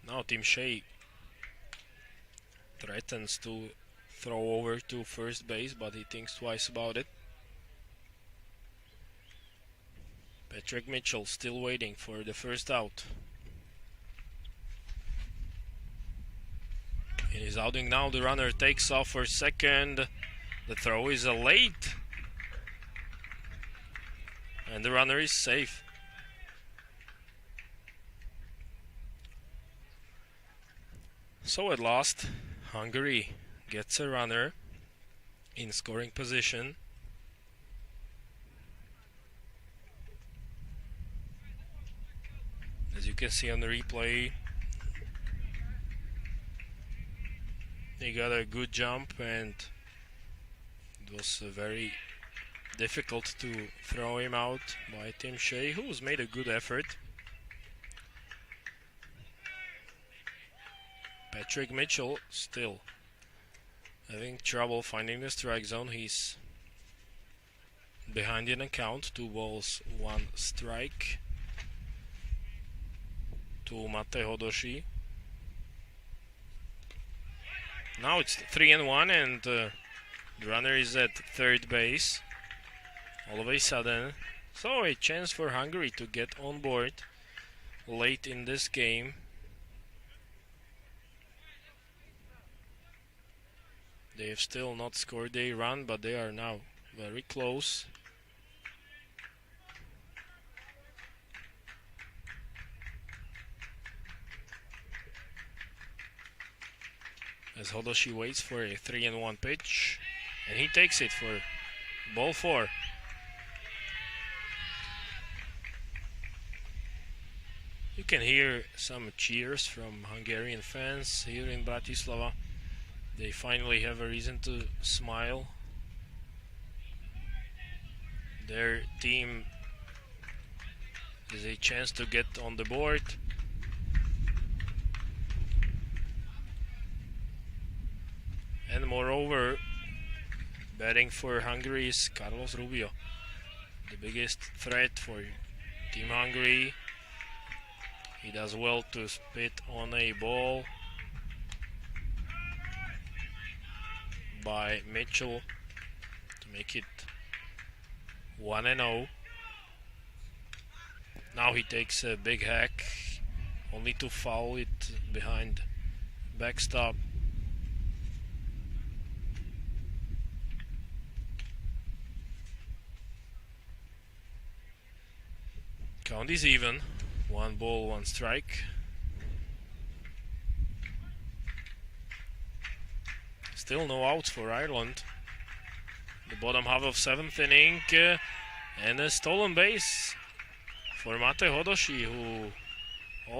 Now Tim Shea threatens to throw over to first base, but he thinks twice about it. Patrick Mitchell still waiting for the first out. In his outing now, the runner takes off for second. The throw is late, and the runner is safe. So at last, Hungary gets a runner in scoring position. As you can see on the replay, he got a good jump, and it was very difficult to throw him out by Tim Shea, who's made a good effort. Patrick Mitchell still having trouble finding the strike zone. He's behind in a count, 2 balls, 1 strike to Mate Hodoshi. Now it's 3-1, and the runner is at third base all of a sudden. So a chance for Hungary to get on board late in this game. They have still not scored a run, but they are now very close. As Hodoshi waits for a 3-1 pitch, and he takes it for ball 4. You can hear some cheers from Hungarian fans here in Bratislava. They finally have a reason to smile. Their team is a chance to get on the board. And moreover, batting for Hungary is Carlos Rubio, the biggest threat for Team Hungary. He does well to spit on a ball by Mitchell to make it 1-0. Now he takes a big hack, only to foul it behind backstop. Count is even, 1 ball, 1 strike. Still no outs for Ireland. The bottom half of 7th inning, and a stolen base for Mate Hodoshi, who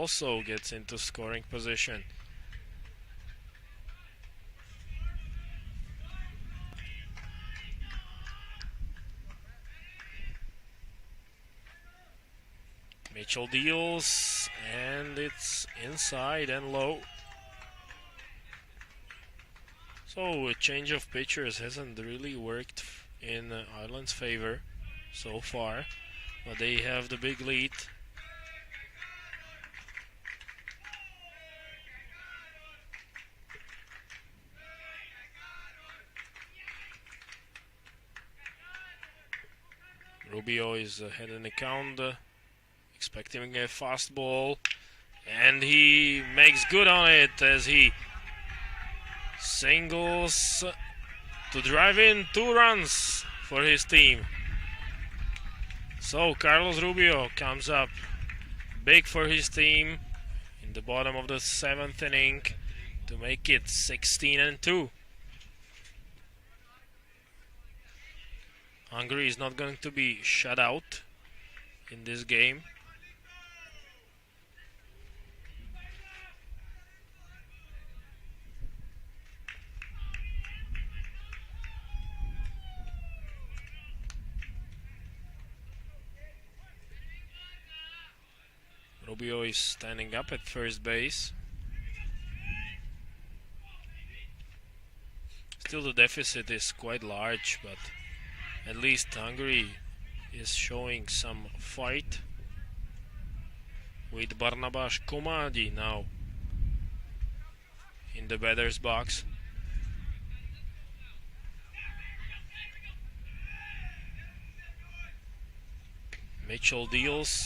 also gets into scoring position. Mitchell deals, and it's inside and low. So a change of pitchers hasn't really worked in Ireland's favor so far, but they have the big lead. Rubio is ahead in the count, expecting a fastball, and he makes good on it as he singles to drive in 2 runs for his team. So Carlos Rubio comes up big for his team in the bottom of the 7th inning to make it 16-2. Hungary is not going to be shut out in this game. Rubio is standing up at first base. Still the deficit is quite large, but at least Hungary is showing some fight with Barnabas Komadi now in the batter's box. Mitchell deals,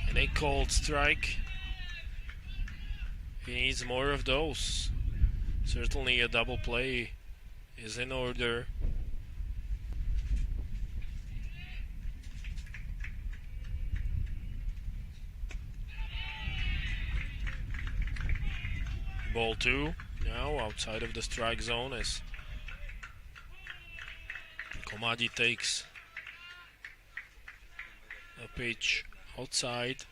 and a cold strike. He needs more of those. Certainly a double play is in order. Ball 2 now outside of the strike zone as Komadi takes a pitch outside.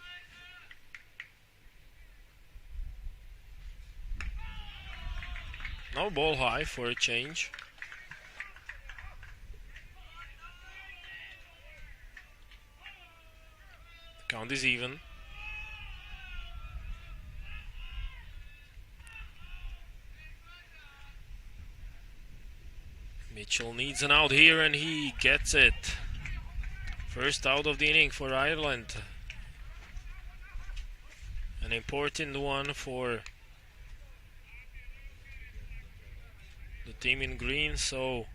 No ball high for a change. The count is even. Mitchell needs an out here and he gets it. First out of the inning for Ireland. An important one for the team in green, so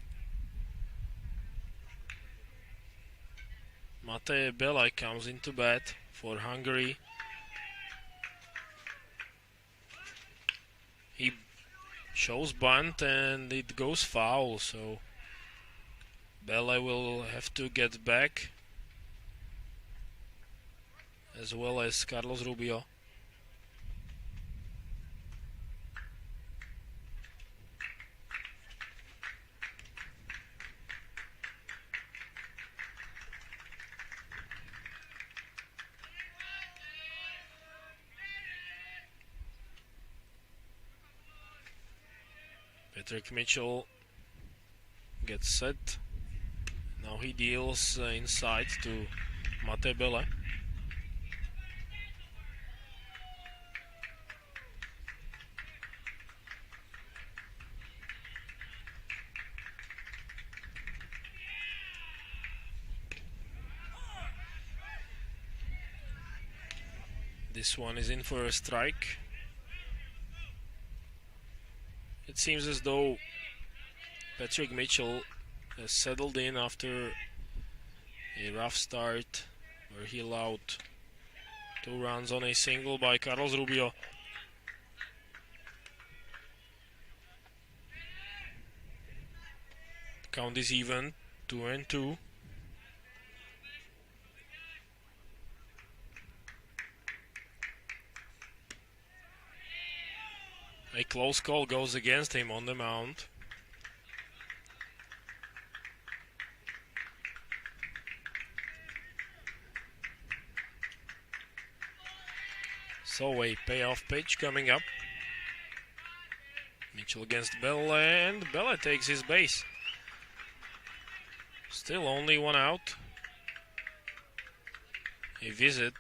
Mate Belaj comes into bat for Hungary. He shows bunt and it goes foul, so Belaj will have to get back, as well as Carlos Rubio. Patrick Mitchell gets set. Now he deals inside to Mate Belaj. This one is in for a strike. It seems as though Patrick Mitchell has settled in after a rough start where he allowed 2 runs on a single by Carlos Rubio. Count is even, 2-2. A close call goes against him on the mound. So a payoff pitch coming up. Mitchell against Bell, and Bella takes his base. Still only one out. A visit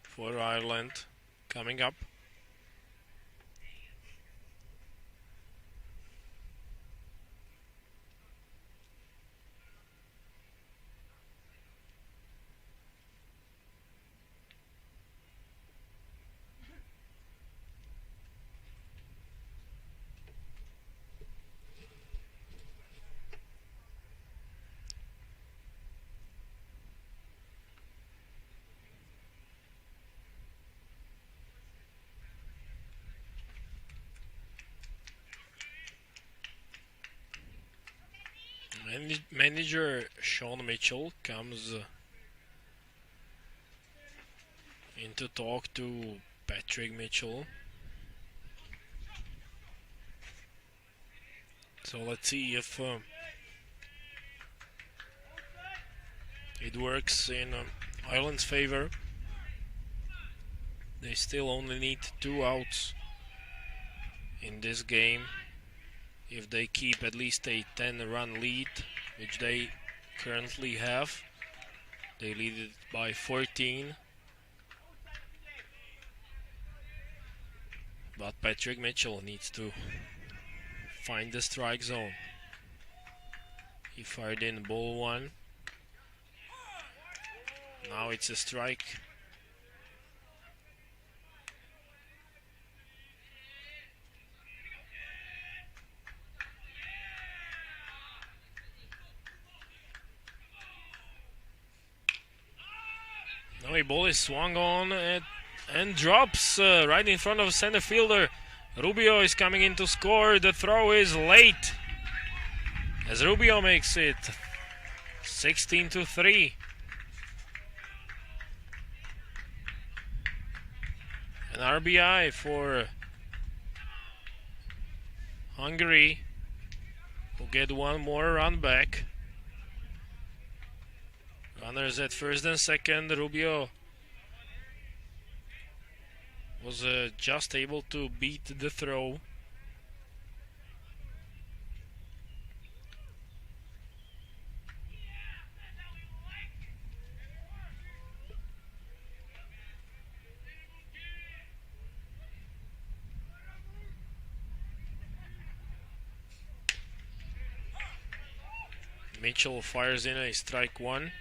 for Ireland coming up. Manager Sean Mitchell comes in to talk to Patrick Mitchell. So let's see if it works in Ireland's favor. They still only need 2 outs in this game. If they keep at least a 10-run lead, which they currently have, they lead it by 14. But Patrick Mitchell needs to find the strike zone. He fired in ball 1. Now it's a strike. Now a ball is swung on and drops right in front of center fielder. Rubio is coming in to score. The throw is late as Rubio makes it 16-3. An RBI for Hungary, who get one more run back. Runners at first and second. Rubio was just able to beat the throw. Mitchell fires in a strike 1.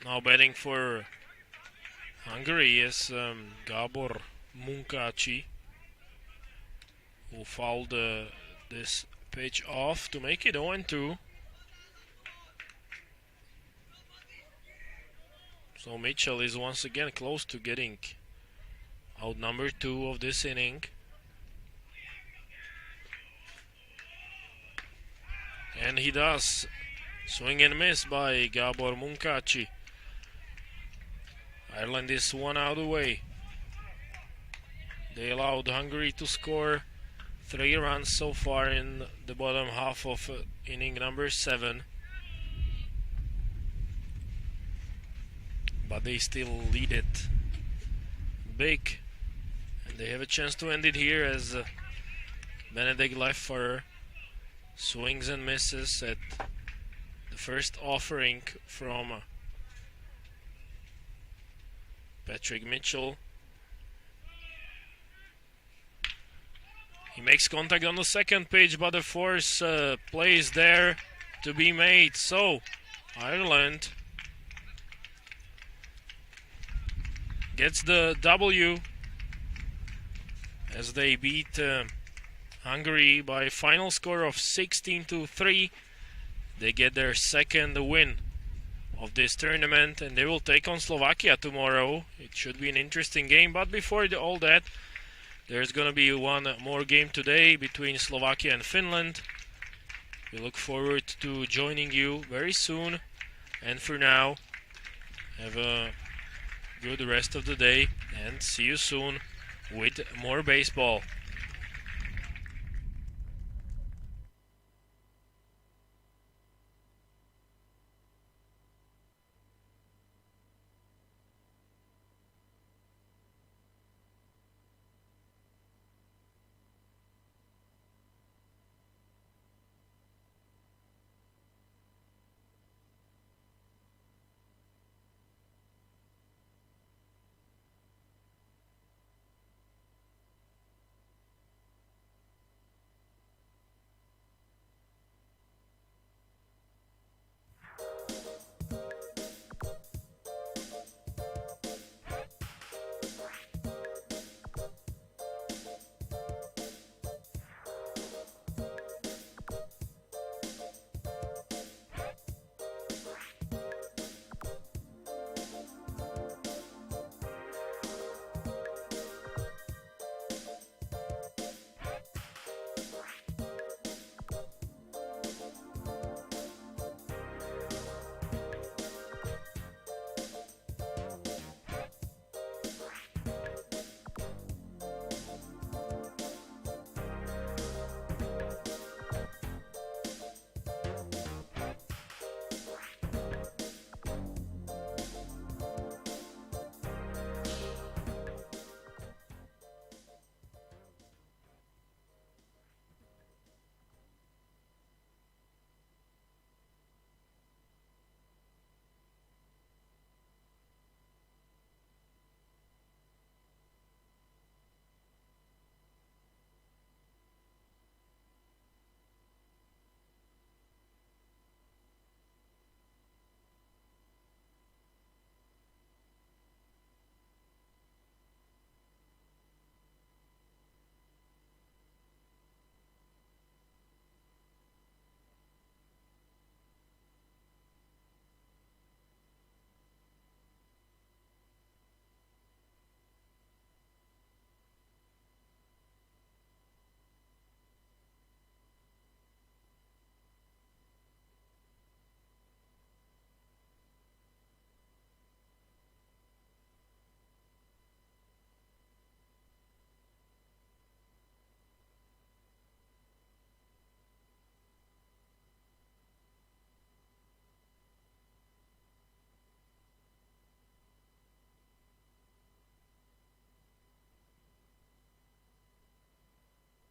Now batting for Hungary is Gabor Munkácsy, who fouled this pitch off to make it 0-2. So Mitchell is once again close to getting out number 2 of this inning. And he does. Swing and miss by Gabor Munkácsy. Ireland is 1 out away. They allowed Hungary to score 3 runs so far in the bottom half of inning number 7. But they still lead it big. And they have a chance to end it here as Benedict Leffer swings and misses at the first offering from Patrick Mitchell. He makes contact on the second pitch, but the force play is there to be made. So Ireland gets the W as they beat Hungary by a final score of 16-3. They get their second win of this tournament, and they will take on Slovakia tomorrow. It should be an interesting game, but before all that, there's going to be one more game today between Slovakia and Finland. We look forward to joining you very soon, and for now, have a good rest of the day, and see you soon with more baseball.